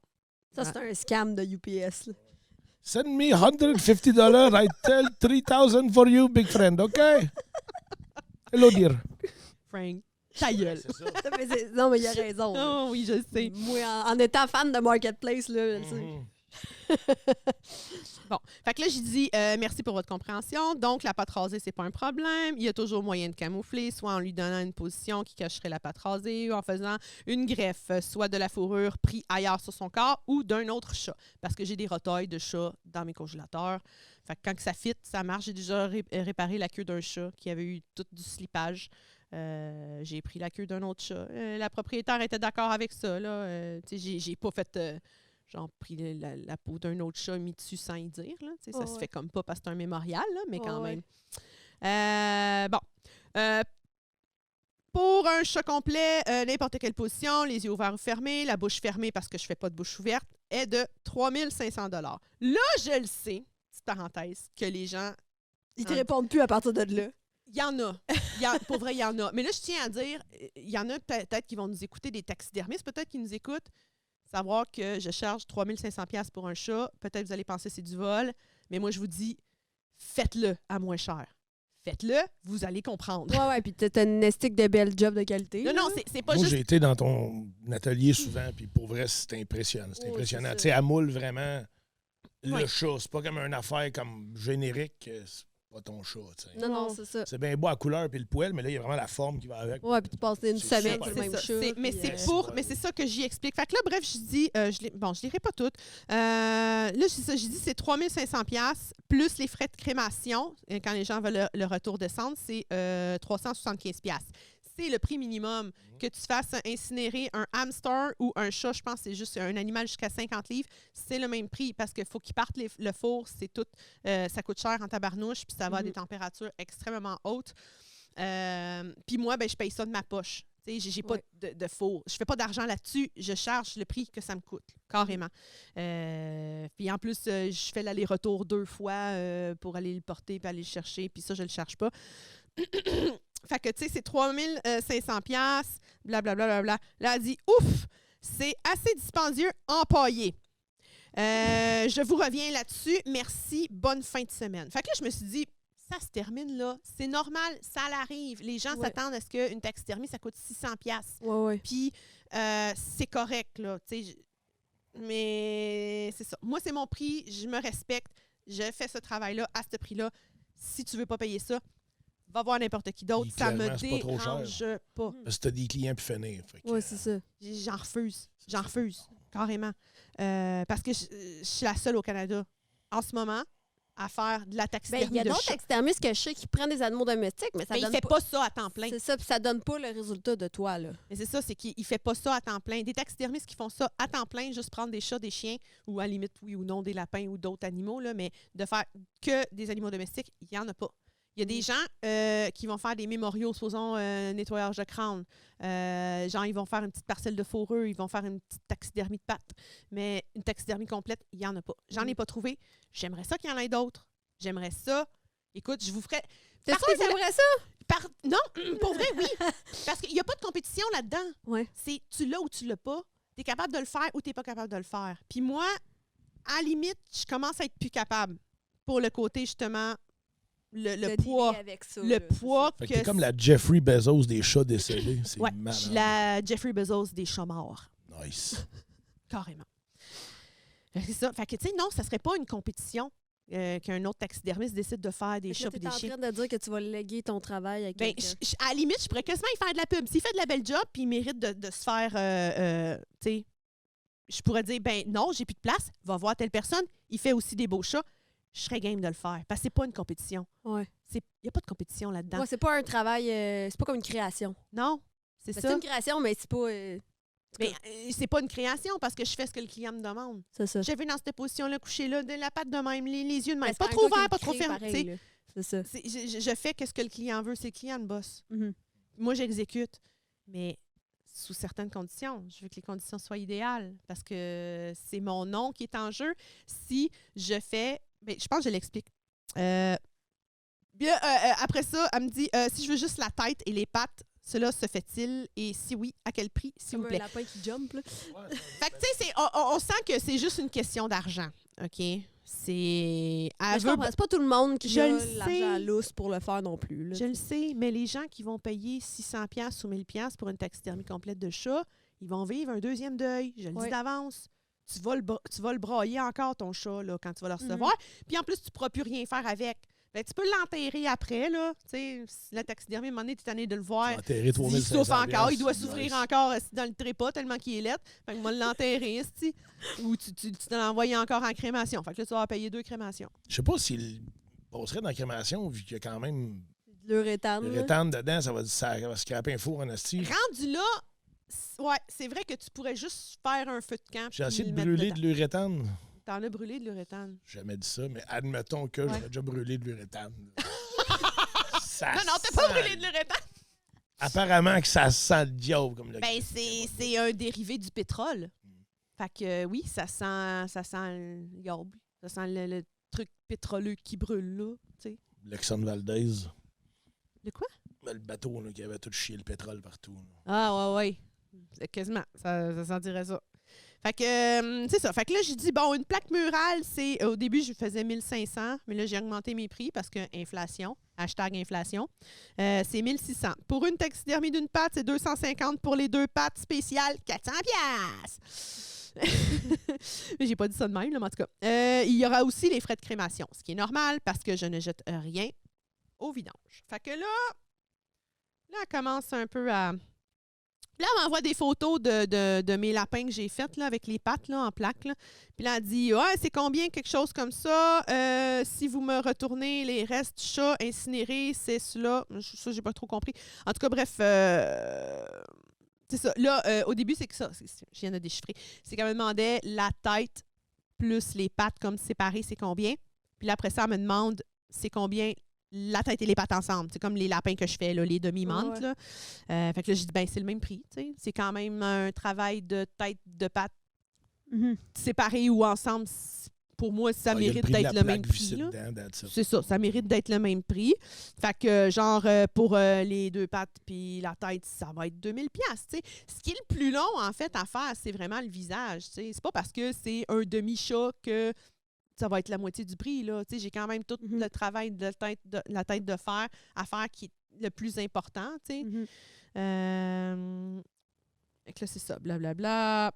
[SPEAKER 1] Ça, c'est un scam de UPS. Là.
[SPEAKER 3] Send me $150. I tell 3,000 for you, big friend, OK? Hello, dear.
[SPEAKER 2] Frank, ta gueule.
[SPEAKER 3] C'est ça.
[SPEAKER 1] Non, mais il a raison. là.
[SPEAKER 2] Oh oui, je sais.
[SPEAKER 1] Moi, en étant fan de Marketplace, là, je le sais.
[SPEAKER 3] Mhm.
[SPEAKER 2] Bon, fait que là, j'ai dit merci pour votre compréhension. Donc, la pâte rasée, c'est pas un problème. Il y a toujours moyen de camoufler, soit en lui donnant une position qui cacherait la pâte rasée ou en faisant une greffe, soit de la fourrure prise ailleurs sur son corps ou d'un autre chat. Parce que j'ai des retailles de chats dans mes congélateurs. Fait que quand ça fit, ça marche. J'ai déjà réparé la queue d'un chat qui avait eu tout du slipage. J'ai pris la queue d'un autre chat. La propriétaire était d'accord avec ça. Là. J'ai pas fait... genre, pris la peau d'un autre chat mis dessus sans y dire. Là. Ça se fait comme pas parce que c'est un mémorial, là, mais quand même. Pour un chat complet, n'importe quelle position, les yeux ouverts ou fermés, la bouche fermée parce que je fais pas de bouche ouverte. est de 3 500 $. Là, je le sais, petite parenthèse, que les gens...
[SPEAKER 1] Ils te répondent plus à partir de là.
[SPEAKER 2] Il y en a. Pour vrai, il y en a. Mais là, je tiens à dire, il y en a peut-être qui vont nous écouter, des taxidermistes, peut-être qui nous écoutent, savoir que je charge 3 500 $ pour un chat. Peut-être vous allez penser que c'est du vol, mais moi, je vous dis, faites-le à moins cher. Faites-le, vous allez comprendre.
[SPEAKER 1] Ouais, puis t'as une estique de belles jobs de qualité.
[SPEAKER 2] Non, c'est pas
[SPEAKER 3] Moi,
[SPEAKER 2] juste...
[SPEAKER 3] j'ai été dans ton atelier souvent, puis pour vrai, c'est impressionnant. C'est
[SPEAKER 1] Oui,
[SPEAKER 3] impressionnant.
[SPEAKER 1] c'est ça.
[SPEAKER 3] Tu sais, elle moule vraiment le
[SPEAKER 2] Ouais.
[SPEAKER 3] chat. C'est pas comme une affaire comme générique. C'est pas ton chat, tu sais.
[SPEAKER 1] Non, c'est ça.
[SPEAKER 3] C'est bien beau à couleur puis le poil, mais là, il y a vraiment la forme qui va avec.
[SPEAKER 1] Ouais, puis tu passes une
[SPEAKER 3] C'est
[SPEAKER 1] semaine
[SPEAKER 3] super.
[SPEAKER 1] sur le même
[SPEAKER 2] ça.
[SPEAKER 1] chat.
[SPEAKER 2] Mais
[SPEAKER 1] puis,
[SPEAKER 2] c'est pour, mais c'est ça que j'y explique. Fait que là, bref, je dis, je lirai pas toutes. Là, j'ai dit, c'est 3 500 $ plus les frais de crémation. Quand les gens veulent le retour de cendre, c'est 375 $. C'est le prix minimum. Que tu fasses incinérer un hamster ou un chat, je pense que c'est juste un animal jusqu'à 50 livres, c'est le même prix parce qu'il faut qu'il parte le four, c'est tout, ça coûte cher en tabarnouche, puis ça va à des températures extrêmement hautes. Puis moi, ben, je paye ça de ma poche. J'ai pas de four. Je fais pas d'argent là-dessus. Je charge le prix que ça me coûte, carrément. Puis en plus, je fais l'aller-retour 2 fois pour aller le porter puis aller le chercher. Puis ça, je le charge pas. Fait que, tu sais, c'est 3 500 $, blablabla. Là, elle dit, ouf, c'est assez dispendieux, empaillé. Je vous reviens là-dessus. Merci, bonne fin de semaine. Fait que là, je me suis dit, ça se termine là. C'est normal, ça l'arrive. Les gens s'attendent à ce qu'une taxidermie, ça coûte 600 $.
[SPEAKER 1] Ouais.
[SPEAKER 2] Puis, c'est correct, là. Mais c'est ça. Moi, c'est mon prix. Je me respecte. Je fais ce travail-là à ce prix-là. Si tu veux pas payer ça, va voir n'importe qui d'autre. Ça me
[SPEAKER 3] Clairement, c'est pas trop
[SPEAKER 2] dérange pas.
[SPEAKER 3] Parce que t'as des clients puis finir. Fait que,
[SPEAKER 1] Ouais, c'est ça.
[SPEAKER 2] J'en refuse. J'en refuse, carrément. Parce que je suis la seule au Canada, en ce moment, à faire de la
[SPEAKER 1] Ben, il
[SPEAKER 2] taxidermie
[SPEAKER 1] y a
[SPEAKER 2] de
[SPEAKER 1] d'autres
[SPEAKER 2] chat.
[SPEAKER 1] taxidermistes que je sais qui prennent des animaux domestiques, mais ça
[SPEAKER 2] Mais il
[SPEAKER 1] donne
[SPEAKER 2] fait pas ça à temps plein.
[SPEAKER 1] C'est ça, puis ça donne pas le résultat de toi, là.
[SPEAKER 2] Mais c'est ça, c'est qu'il fait pas ça à temps plein. Des taxidermistes qui font ça à temps plein, juste prendre des chats, des chiens, ou à la limite, oui ou non, des lapins ou d'autres animaux, là, mais de faire que des animaux domestiques, il n'y en a pas. Il y a des gens qui vont faire des mémoriaux, supposons nettoyage de crâne. Genre, ils vont faire une petite parcelle de fourrure, ils vont faire une petite taxidermie de pattes. Mais une taxidermie complète, il n'y en a pas. J'en ai pas trouvé. J'aimerais ça qu'il y en ait d'autres. J'aimerais ça. Écoute, je vous ferais...
[SPEAKER 1] T'aimerais ça?
[SPEAKER 2] Non, pour vrai, oui. Parce qu'il n'y a pas de compétition là-dedans.
[SPEAKER 1] Ouais.
[SPEAKER 2] C'est tu l'as ou tu l'as pas. Tu es capable de le faire ou tu n'es pas capable de le faire. Puis moi, à la limite, je commence à être plus capable pour le côté, justement, le poids.
[SPEAKER 1] Avec ça,
[SPEAKER 2] Le poids
[SPEAKER 3] Fait
[SPEAKER 2] que...
[SPEAKER 3] que t'es comme la Jeffrey Bezos des chats décédés. C'est
[SPEAKER 2] Ouais, je
[SPEAKER 3] malade.
[SPEAKER 2] suis la Jeffrey Bezos des chats morts.
[SPEAKER 3] Nice.
[SPEAKER 2] Carrément. C'est ça. Fait que, tu sais, non, ça serait pas une compétition qu'un autre taxidermiste décide de faire des chats et
[SPEAKER 1] Tu
[SPEAKER 2] des
[SPEAKER 1] es en
[SPEAKER 2] chiens.
[SPEAKER 1] train de dire que tu vas léguer ton travail à
[SPEAKER 2] Ben,
[SPEAKER 1] quelqu'un.
[SPEAKER 2] à la limite, je pourrais quasiment y faire de la pub. S'il fait de la belle job, puis il mérite de se faire, tu sais, je pourrais dire, ben non, j'ai plus de place, va voir telle personne, il fait aussi des beaux chats, je serais game de le faire. Parce que c'est pas une compétition.
[SPEAKER 1] Ouais.
[SPEAKER 2] Il n'y a pas de compétition là-dedans.
[SPEAKER 1] Ouais, c'est pas un travail, c'est pas comme une création.
[SPEAKER 2] Non, c'est
[SPEAKER 1] Ben,
[SPEAKER 2] ça.
[SPEAKER 1] c'est une création, mais c'est pas...
[SPEAKER 2] Mais c'est pas une création parce que je fais ce que le client me demande.
[SPEAKER 1] c'est ça.
[SPEAKER 2] J'ai vu dans cette position-là, couché là, de la patte de même, les yeux de même.
[SPEAKER 1] Ben,
[SPEAKER 2] Pas
[SPEAKER 1] c'est
[SPEAKER 2] trop
[SPEAKER 1] un gars qui
[SPEAKER 2] ouvert,
[SPEAKER 1] le
[SPEAKER 2] pas trop
[SPEAKER 1] crée
[SPEAKER 2] fermé.
[SPEAKER 1] pareil, là. C'est ça.
[SPEAKER 2] Je fais ce que le client veut, c'est le client le boss.
[SPEAKER 1] Mhm.
[SPEAKER 2] Moi, j'exécute, mais sous certaines conditions. Je veux que les conditions soient idéales parce que c'est mon nom qui est en jeu. Si je fais... Ben, je pense que je l'explique. Après ça, elle me dit, si je veux juste la tête et les pattes, cela se fait-il? Et si oui, à quel prix, s'il vous
[SPEAKER 1] Comme
[SPEAKER 2] plaît?
[SPEAKER 1] un lapin qui jump, là.
[SPEAKER 2] Fait que, tu sais, on sent que c'est juste une question d'argent, OK? C'est...
[SPEAKER 1] Mais je comprends, c'est pas tout le monde qui
[SPEAKER 2] Je
[SPEAKER 1] a
[SPEAKER 2] le sais.
[SPEAKER 1] l'argent à lousse pour le faire non plus. Là.
[SPEAKER 2] Je le sais, mais les gens qui vont payer 600$ ou 1000$ pour une taxidermie complète de chat, ils vont vivre un deuxième deuil. Je le dis d'avance. Tu vas le brailler encore, ton chat, là, quand tu vas le recevoir. Puis en plus, tu ne pourras plus rien faire avec. Fait que tu peux l'enterrer après, là. Tu sais, si la taxidermie, à un moment donné, tu es tanné de le voir.
[SPEAKER 3] Enterré
[SPEAKER 2] Il
[SPEAKER 3] 3500
[SPEAKER 2] souffre encore, il doit
[SPEAKER 3] piastres.
[SPEAKER 2] souffrir encore dans le trépas tellement qu'il est laid. Fait que moi, l'enterrer, esti. Ou tu te l'envoies encore en crémation. Fait que là, tu vas payer 2 crémations.
[SPEAKER 3] Je sais pas s'il passerait dans la crémation, vu qu'il y a quand même
[SPEAKER 1] L'uréthane.
[SPEAKER 3] le
[SPEAKER 1] là.
[SPEAKER 3] rétane dedans, ça va scraper un four en asti.
[SPEAKER 2] Rendu là, ouais, c'est vrai que tu pourrais juste faire un feu de camp.
[SPEAKER 3] J'ai
[SPEAKER 2] puis
[SPEAKER 3] essayé de
[SPEAKER 2] le mettre
[SPEAKER 3] brûler
[SPEAKER 2] dedans.
[SPEAKER 3] de l'uréthane.
[SPEAKER 2] T'en as brûlé de l'uréthane.
[SPEAKER 3] J'ai jamais dit ça, mais admettons que j'aurais déjà brûlé de l'uréthane. Ça
[SPEAKER 2] Non, t'as pas
[SPEAKER 3] sent-
[SPEAKER 2] brûlé de l'uréthane.
[SPEAKER 3] Apparemment que ça sent le diable comme le
[SPEAKER 2] Ben, c'est un dérivé du pétrole. Fait que oui, ça sent le yob. Ça sent le truc pétroleux qui brûle, là. Tu sais.
[SPEAKER 3] L'Exxon Valdez.
[SPEAKER 2] Le quoi?
[SPEAKER 3] Ben, le bateau là, qui avait tout chié le pétrole partout. Là.
[SPEAKER 2] Ah, ouais. Quasiment. Ça sentirait ça. Fait que, c'est ça. Fait que là, j'ai dit, bon, une plaque murale, c'est... Au début, je faisais 1500, mais là, j'ai augmenté mes prix parce que inflation, #inflation, c'est 1600. Pour une taxidermie d'une patte, c'est 250. Pour les 2 pattes spéciales, 400 $. J'ai pas dit ça de même, là, mais en tout cas. Il y aura aussi les frais de crémation, ce qui est normal parce que je ne jette rien au vidange. Fait que là, elle commence un peu à... Là, elle m'envoie des photos de mes lapins que j'ai faites là, avec les pattes là, en plaque. Là. Puis là, elle dit « Ouais, c'est combien quelque chose comme ça? Si vous me retournez les restes du chat incinérés, c'est cela. » Ça, j'ai pas trop compris. En tout cas, bref, c'est ça. Là, au début, c'est que ça. Je viens de déchiffrer. C'est qu'elle me demandait la tête plus les pattes comme séparées, c'est combien? Puis là, après ça, elle me demande c'est combien la tête et les pattes ensemble. C'est comme les lapins que je fais, là, les demi-mantes.
[SPEAKER 1] Ouais.
[SPEAKER 2] Fait que là, je dis, ben c'est le même prix. T'sais. C'est quand même un travail de tête, de pattes séparées ou ensemble. Pour moi, ça mérite d'être le même prix. Là. C'est ça, ça mérite d'être le même prix. Fait que, genre, pour les 2 pattes puis la tête, ça va être 2000$. T'sais. Ce qui est le plus long, en fait, à faire, c'est vraiment le visage. T'sais. C'est pas parce que c'est un demi-chat que ça va être la moitié du prix. Là. J'ai quand même tout le travail de la tête de fer à faire qui est le plus important. Fait que là, c'est ça, blablabla.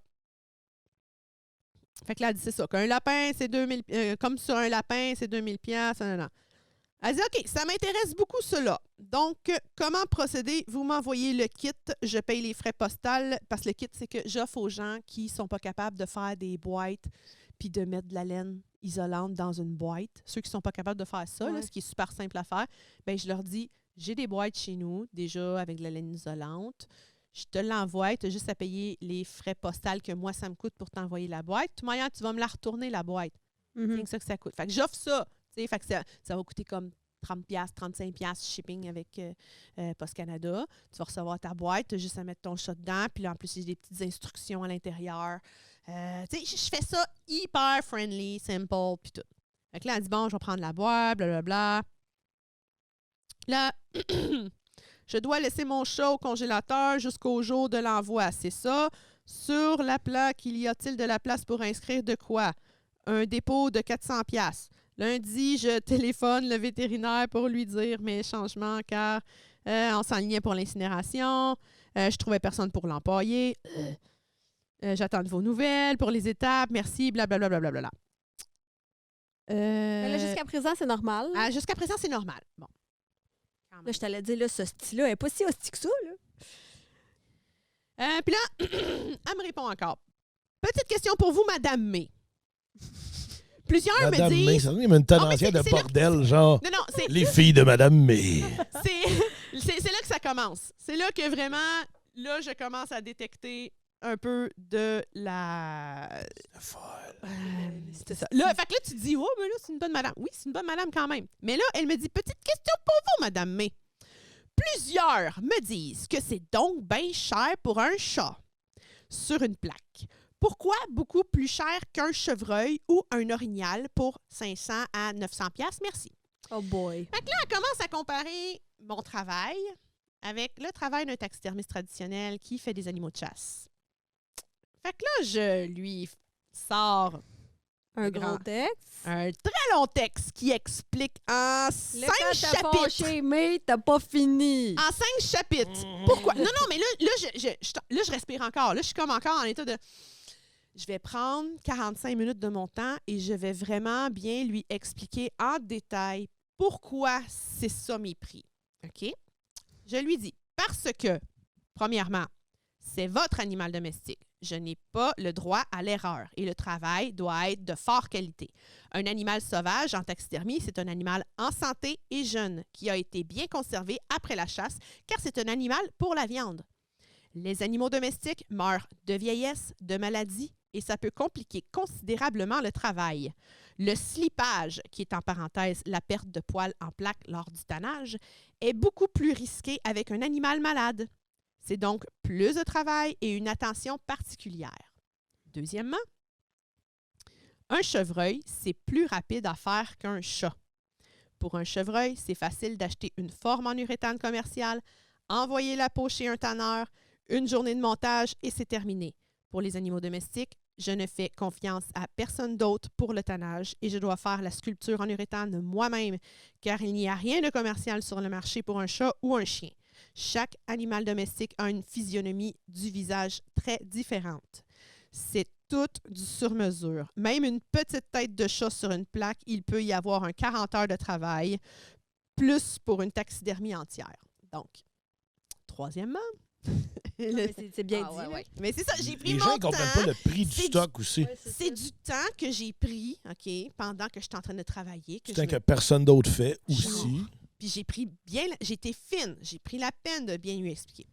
[SPEAKER 2] Fait que là, elle dit c'est ça, qu'un lapin, c'est 2000 comme sur un lapin, c'est 2000$. Non. Elle dit OK, ça m'intéresse beaucoup cela. Donc, comment procéder? Vous m'envoyez le kit, je paye les frais postales parce que le kit, c'est que j'offre aux gens qui ne sont pas capables de faire des boîtes puis de mettre de la laine isolante dans une boîte. Ceux qui ne sont pas capables de faire ça, là, ce qui est super simple à faire, bien, je leur dis, j'ai des boîtes chez nous, déjà avec de la laine isolante. Je te l'envoie, tu as juste à payer les frais postales que moi, ça me coûte pour t'envoyer la boîte. De toute manière, tu vas me la retourner, la boîte. C'est ça que ça coûte. Fait que j'offre ça. Fait que ça va coûter comme 30$, 35$ shipping avec Post Canada. Tu vas recevoir ta boîte, tu as juste à mettre ton chat dedans. Puis là, en plus, il y a des petites instructions à l'intérieur. Je fais ça hyper friendly, simple, puis tout. Fait que là, elle dit, bon, je vais prendre la boîte, blablabla. Là, je dois laisser mon chat au congélateur jusqu'au jour de l'envoi. C'est ça. Sur la plaque, y a-t-il de la place pour inscrire de quoi? Un dépôt de 400$. Lundi, je téléphone le vétérinaire pour lui dire mes changements car on s'enlignait pour l'incinération. Je trouvais personne pour l'empailler. J'attends de vos nouvelles pour les étapes. Merci, blablabla.
[SPEAKER 1] Mais là, jusqu'à présent, c'est normal.
[SPEAKER 2] Jusqu'à présent, c'est normal. Bon.
[SPEAKER 1] Là, je t'allais dire, là, ce style-là n'est pas si hostie que ça.
[SPEAKER 2] Puis là, elle me répond encore. Petite question pour vous, Madame May. Plusieurs
[SPEAKER 3] Madame
[SPEAKER 2] me disent...
[SPEAKER 3] May, ça donne une tenancière de bordel, genre
[SPEAKER 2] Non, c'est...
[SPEAKER 3] les filles de Madame May.
[SPEAKER 2] C'est là que ça commence. C'est là que vraiment, là, je commence à détecter un peu de la...
[SPEAKER 3] C'est folle.
[SPEAKER 2] C'est ça. Là, fait que là, tu te dis, oh, mais là, c'est une bonne madame. Oui, c'est une bonne madame quand même. Mais là, elle me dit, petite question pour vous, Madame May. Plusieurs me disent que c'est donc bien cher pour un chat sur une plaque. Pourquoi beaucoup plus cher qu'un chevreuil ou un orignal pour 500 à 900$? Merci.
[SPEAKER 1] Oh boy.
[SPEAKER 2] Fait que là, elle commence à comparer mon travail avec le travail d'un taxidermiste traditionnel qui fait des animaux de chasse. Fait que là, je lui sors
[SPEAKER 1] Un gros texte.
[SPEAKER 2] un très long texte qui explique en 5 chapitres.
[SPEAKER 1] Mais t'as pas fini.
[SPEAKER 2] En 5 chapitres. Pourquoi? Non, mais là, je respire encore. Là, je suis comme encore en état de... Je vais prendre 45 minutes de mon temps et je vais vraiment bien lui expliquer en détail pourquoi c'est ça mes prix. OK? Je lui dis, parce que, premièrement, c'est votre animal domestique. Je n'ai pas le droit à l'erreur et le travail doit être de forte qualité. Un animal sauvage en taxidermie, c'est un animal en santé et jeune qui a été bien conservé après la chasse car c'est un animal pour la viande. Les animaux domestiques meurent de vieillesse, de maladie et ça peut compliquer considérablement le travail. Le slipage, qui est en parenthèse la perte de poils en plaques lors du tannage, est beaucoup plus risqué avec un animal malade. C'est donc plus de travail et une attention particulière. Deuxièmement, un chevreuil, c'est plus rapide à faire qu'un chat. Pour un chevreuil, c'est facile d'acheter une forme en uréthane commerciale, envoyer la peau chez un tanneur, une journée de montage et c'est terminé. Pour les animaux domestiques, je ne fais confiance à personne d'autre pour le tannage et je dois faire la sculpture en uréthane moi-même car il n'y a rien de commercial sur le marché pour un chat ou un chien. Chaque animal domestique a une physionomie du visage très différente. C'est tout du sur-mesure. Même une petite tête de chat sur une plaque, il peut y avoir un 40 heures de travail, plus pour une taxidermie entière. Donc, troisièmement,
[SPEAKER 1] C'est bien
[SPEAKER 2] Ah,
[SPEAKER 1] dit.
[SPEAKER 2] ouais,
[SPEAKER 1] là.
[SPEAKER 2] ouais. Mais c'est ça, j'ai pris
[SPEAKER 3] Les
[SPEAKER 2] mon
[SPEAKER 3] gens ne
[SPEAKER 2] temps.
[SPEAKER 3] comprennent pas le prix du
[SPEAKER 2] C'est
[SPEAKER 3] stock aussi.
[SPEAKER 1] Ouais,
[SPEAKER 2] C'est du temps que j'ai pris, OK, pendant que j'étais en train de travailler.
[SPEAKER 3] C'est
[SPEAKER 2] je
[SPEAKER 3] un
[SPEAKER 2] me-
[SPEAKER 3] que personne d'autre fait
[SPEAKER 2] Genre.
[SPEAKER 3] aussi.
[SPEAKER 2] Puis j'ai pris bien, j'étais fine, j'ai pris la peine de bien lui expliquer.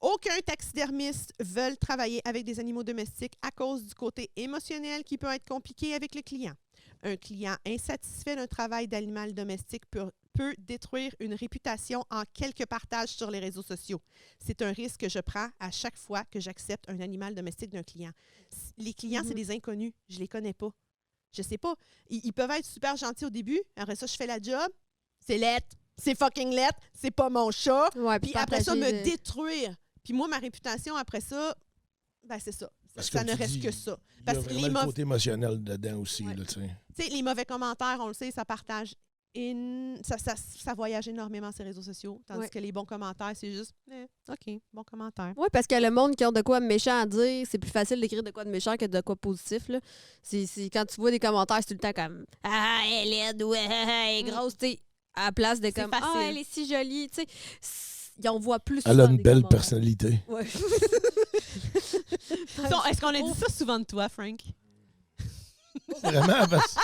[SPEAKER 2] Aucun taxidermiste veut travailler avec des animaux domestiques à cause du côté émotionnel qui peut être compliqué avec le client. Un client insatisfait d'un travail d'animal domestique peut détruire une réputation en quelques partages sur les réseaux sociaux. C'est un risque que je prends à chaque fois que j'accepte un animal domestique d'un client. Les clients, c'est des inconnus. Je les connais pas. Je sais pas. Ils peuvent être super gentils au début. Après ça, je fais la job. C'est lettre. C'est fucking lettre. C'est pas mon chat.
[SPEAKER 1] Ouais,
[SPEAKER 2] Puis après ça, me
[SPEAKER 1] partager,
[SPEAKER 2] détruire. Puis moi, ma réputation, après ça, ben c'est ça.
[SPEAKER 3] Parce
[SPEAKER 2] Ça
[SPEAKER 3] que
[SPEAKER 2] ne
[SPEAKER 3] tu
[SPEAKER 2] reste
[SPEAKER 3] dis,
[SPEAKER 2] que ça.
[SPEAKER 3] Il y a
[SPEAKER 2] Parce que
[SPEAKER 3] vraiment
[SPEAKER 2] les
[SPEAKER 3] le
[SPEAKER 2] mauvais...
[SPEAKER 3] côté émotionnel dedans aussi.
[SPEAKER 2] Ouais.
[SPEAKER 3] Là, tu sais.
[SPEAKER 2] Tu sais, les mauvais commentaires, on le sait, ça partage. Ça voyage énormément ces réseaux sociaux. Tandis
[SPEAKER 1] Ouais.
[SPEAKER 2] que les bons commentaires, c'est juste, OK, bon commentaire.
[SPEAKER 1] Oui, parce que le monde qui a de quoi de méchant à dire, c'est plus facile d'écrire de quoi de méchant que de quoi positif. Là. Quand tu vois des commentaires, c'est tout le temps comme Ah, elle est laide ou elle est grosse, tu sais, à la place de
[SPEAKER 2] C'est
[SPEAKER 1] comme
[SPEAKER 2] facile.
[SPEAKER 1] Ah, elle est si jolie, tu sais. On voit plus
[SPEAKER 3] Elle a
[SPEAKER 1] souvent
[SPEAKER 3] une
[SPEAKER 1] des
[SPEAKER 3] belle
[SPEAKER 1] commentaires.
[SPEAKER 3] personnalité.
[SPEAKER 1] Ouais.
[SPEAKER 2] Est-ce qu'on a dit ça souvent de toi, Frank?
[SPEAKER 3] Vraiment, parce que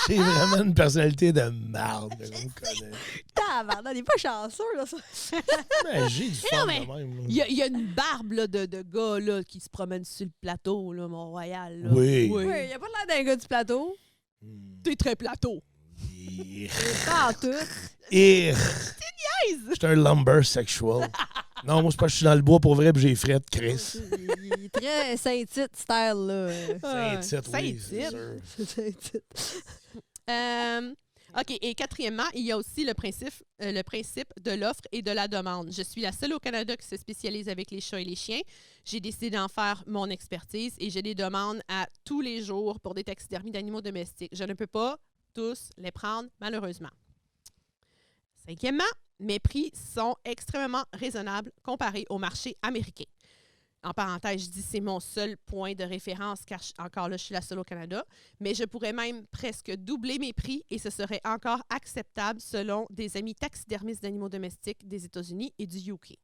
[SPEAKER 3] j'ai vraiment une personnalité de marde. On me connaît.
[SPEAKER 1] Tabarnak, on n'est pas chanceux, là, ça.
[SPEAKER 3] Ben, j'ai du fun
[SPEAKER 2] mais
[SPEAKER 3] de même. là.
[SPEAKER 2] Il y a une barbe là, de gars là, qui se promènent sur le plateau, là, Mont-Royal. Là.
[SPEAKER 3] Oui.
[SPEAKER 1] Oui, il n'y a pas l'air d'un gars du plateau.
[SPEAKER 3] Hmm.
[SPEAKER 2] T'es très plateau.
[SPEAKER 1] Pas en tout.
[SPEAKER 3] Et j'étais un lumber sexual. Non, moi, c'est pas que je suis dans le bois pour vrai, puis j'ai fret, Chris.
[SPEAKER 1] Il est très Saint-Tite style, là.
[SPEAKER 3] Saint-Tite, oui, c'est
[SPEAKER 2] Saint-Tite.
[SPEAKER 3] sûr.
[SPEAKER 1] C'est Saint-Tite.
[SPEAKER 2] OK. Et quatrièmement, il y a aussi le principe de l'offre et de la demande. Je suis la seule au Canada qui se spécialise avec les chats et les chiens. J'ai décidé d'en faire mon expertise et j'ai des demandes à tous les jours pour des taxidermies d'animaux domestiques. Je ne peux pas tous les prendre, malheureusement. Cinquièmement, mes prix sont extrêmement raisonnables comparés au marché américain. En parenthèse, je dis c'est mon seul point de référence car encore là, je suis la seule au Canada, mais je pourrais même presque doubler mes prix et ce serait encore acceptable selon des amis taxidermistes d'animaux domestiques des États-Unis et du UK.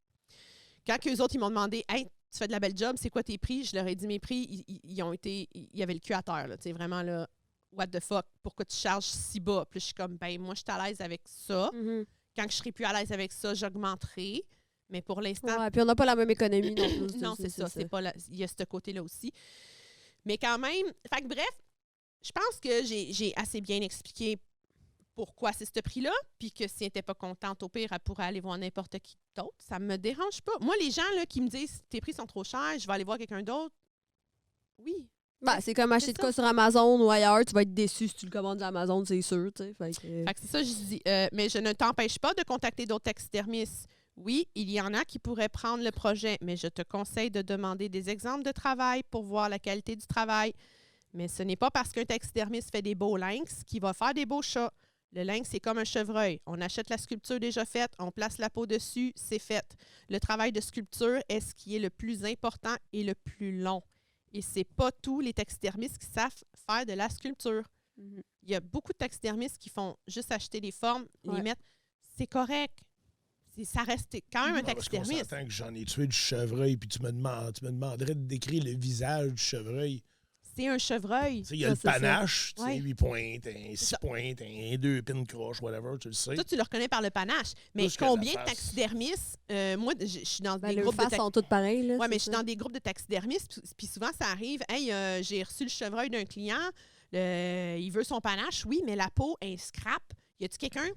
[SPEAKER 2] Quand eux autres, ils m'ont demandé « Hey, tu fais de la belle job, c'est quoi tes prix? » Je leur ai dit mes prix, ils y avait le cul à terre, là, tu sais, vraiment là, what the fuck, pourquoi tu charges si bas? Puis je suis comme, ben moi, je suis à l'aise avec ça.
[SPEAKER 1] Mhm.
[SPEAKER 2] Quand je serai plus à l'aise avec ça, j'augmenterai. Mais pour l'instant,
[SPEAKER 1] Ouais, puis on n'a pas la même économie non plus.
[SPEAKER 2] non, c'est ça. C'est pas il y a ce côté-là aussi. Mais quand même, fait que bref, je pense que j'ai assez bien expliqué pourquoi c'est ce prix-là, puis que si elle n'était pas contente, au pire, elle pourrait aller voir n'importe qui d'autre. Ça me dérange pas. Moi, les gens là, qui me disent tes prix sont trop chers, je vais aller voir quelqu'un d'autre. Oui.
[SPEAKER 1] Ben, c'est comme acheter
[SPEAKER 2] C'est
[SPEAKER 1] de
[SPEAKER 2] ça.
[SPEAKER 1] quoi sur Amazon ou ailleurs, tu vas être déçu si tu le commandes sur Amazon, c'est sûr, tu sais. Fait que,
[SPEAKER 2] Fait que c'est ça, je dis. Mais je ne t'empêche pas de contacter d'autres taxidermistes. Oui, il y en a qui pourraient prendre le projet, mais je te conseille de demander des exemples de travail pour voir la qualité du travail. Mais ce n'est pas parce qu'un taxidermiste fait des beaux lynx qu'il va faire des beaux chats. Le lynx, c'est comme un chevreuil. On achète la sculpture déjà faite, on place la peau dessus, c'est fait. Le travail de sculpture est ce qui est le plus important et le plus long. Et c'est pas tous les taxidermistes qui savent faire de la sculpture.
[SPEAKER 1] Mhm.
[SPEAKER 2] Il y a beaucoup de taxidermistes qui font juste acheter des formes, les
[SPEAKER 1] Ouais.
[SPEAKER 2] mettre. C'est correct. Ça reste quand même un
[SPEAKER 3] Ah, parce qu'on
[SPEAKER 2] taxidermiste.
[SPEAKER 3] s'entend que j'en ai tué du chevreuil, puis tu me demanderais de décrire le visage du chevreuil.
[SPEAKER 2] C'est un chevreuil.
[SPEAKER 3] Tu sais, il y a
[SPEAKER 1] Ça,
[SPEAKER 3] le
[SPEAKER 1] c'est ça.
[SPEAKER 3] panache, tu sais,
[SPEAKER 2] Ouais.
[SPEAKER 3] 8 pointes, un 6
[SPEAKER 2] ça.
[SPEAKER 3] pointes, un 2 pins croche, whatever, tu le sais.
[SPEAKER 2] Ça, tu le reconnais par le panache. Mais
[SPEAKER 3] Plus que la
[SPEAKER 2] combien de
[SPEAKER 3] face.
[SPEAKER 2] taxidermistes? Moi, je suis dans
[SPEAKER 1] Ben,
[SPEAKER 2] des
[SPEAKER 1] leurs
[SPEAKER 2] groupes de
[SPEAKER 1] faces sont toutes pareilles, là.
[SPEAKER 2] Oui, mais
[SPEAKER 1] c'est
[SPEAKER 2] je suis
[SPEAKER 1] ça.
[SPEAKER 2] dans des groupes de taxidermistes, puis souvent, ça arrive. Hey, j'ai reçu le chevreuil d'un client, il veut son panache, oui, mais la peau est scrap. Y a-tu quelqu'un,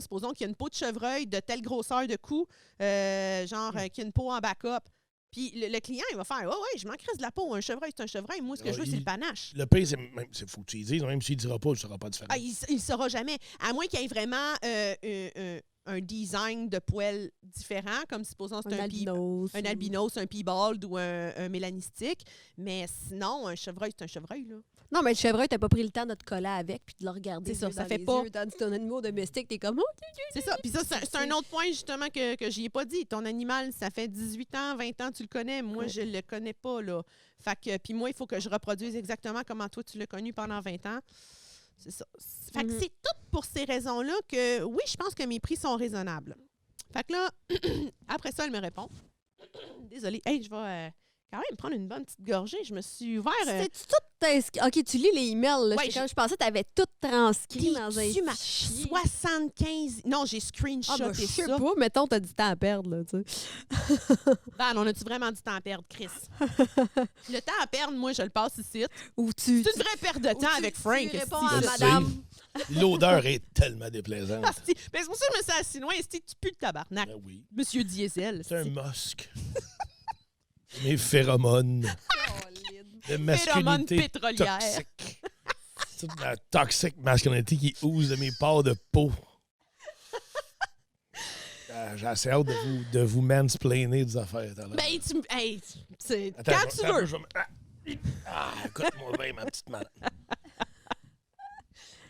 [SPEAKER 2] supposons qu'il y a une peau de chevreuil de telle grosseur de cou, qui a une peau en backup, Puis le client, il va faire « Ouais, je m'en crisse de la peau. Un chevreuil, c'est un chevreuil. Moi, ce que je veux, c'est le panache. »
[SPEAKER 3] Le pire, c'est faut que tu y dises. Même s'il ne dira pas, il ne sera pas différent.
[SPEAKER 2] Ah, il ne saura jamais. À moins qu'il y ait vraiment un design de poêle différent, comme supposons c'est un albinos, un piebald ou un mélanistique. Mais sinon, un chevreuil, c'est un chevreuil, là.
[SPEAKER 1] Non, mais le chevreuil, t'as pas pris le temps de te coller avec puis de le regarder.
[SPEAKER 2] C'est ça, ça
[SPEAKER 1] dans
[SPEAKER 2] fait
[SPEAKER 1] les
[SPEAKER 2] pas.
[SPEAKER 1] yeux. Tandis que ton animal domestique, t'es comme...
[SPEAKER 2] C'est ça. Puis ça, c'est un autre point, justement, que j'y ai pas dit. Ton animal, ça fait 18 ans, 20 ans, tu le connais. Moi, je le connais pas, là. Fait que, puis moi, il faut que je reproduise exactement comment toi, tu l'as connu pendant 20 ans. C'est ça. Fait que c'est tout pour ces raisons-là que, oui, je pense que mes prix sont raisonnables. Fait que là, après ça, elle me répond. Désolée. Hey, je vais quand même prendre une bonne petite gorgée. Je me suis ouvert...
[SPEAKER 1] C'est tout inscrit. OK, tu lis les emails. Là.
[SPEAKER 2] Ouais,
[SPEAKER 1] Je pensais que tu avais tout transcrit dans un
[SPEAKER 2] tu m'as
[SPEAKER 1] fichier.
[SPEAKER 2] 75... Non, j'ai screenshoté
[SPEAKER 1] je sais
[SPEAKER 2] ça.
[SPEAKER 1] pas. Mettons, t'as du temps à perdre. Là, tu sais.
[SPEAKER 2] Ben, on a-tu vraiment du temps à perdre, Chris? Le temps à perdre, moi, je le passe ici.
[SPEAKER 1] Ou
[SPEAKER 2] C'est une vraie perte de temps avec Frank.
[SPEAKER 1] Tu réponds
[SPEAKER 2] esti.
[SPEAKER 1] à
[SPEAKER 3] Je
[SPEAKER 1] madame.
[SPEAKER 3] sais. L'odeur est tellement déplaisante.
[SPEAKER 2] Asti. Ben, c'est pour ça que je me suis assis loin. Esti, tu pues le tabarnak.
[SPEAKER 3] Ben oui.
[SPEAKER 2] Monsieur Diesel.
[SPEAKER 3] C'est un musc. Mes phéromones de
[SPEAKER 2] Phéromones
[SPEAKER 3] masculinité
[SPEAKER 2] pétrolières.
[SPEAKER 3] toxique. C'est toute la toxique masculinité qui ouse de mes pores de peau. J'ai assez hâte de vous mansplainer des affaires.
[SPEAKER 2] Ben, c'est
[SPEAKER 3] Attends,
[SPEAKER 2] quand tu veux.
[SPEAKER 3] Écoute-moi bien, ma petite malade.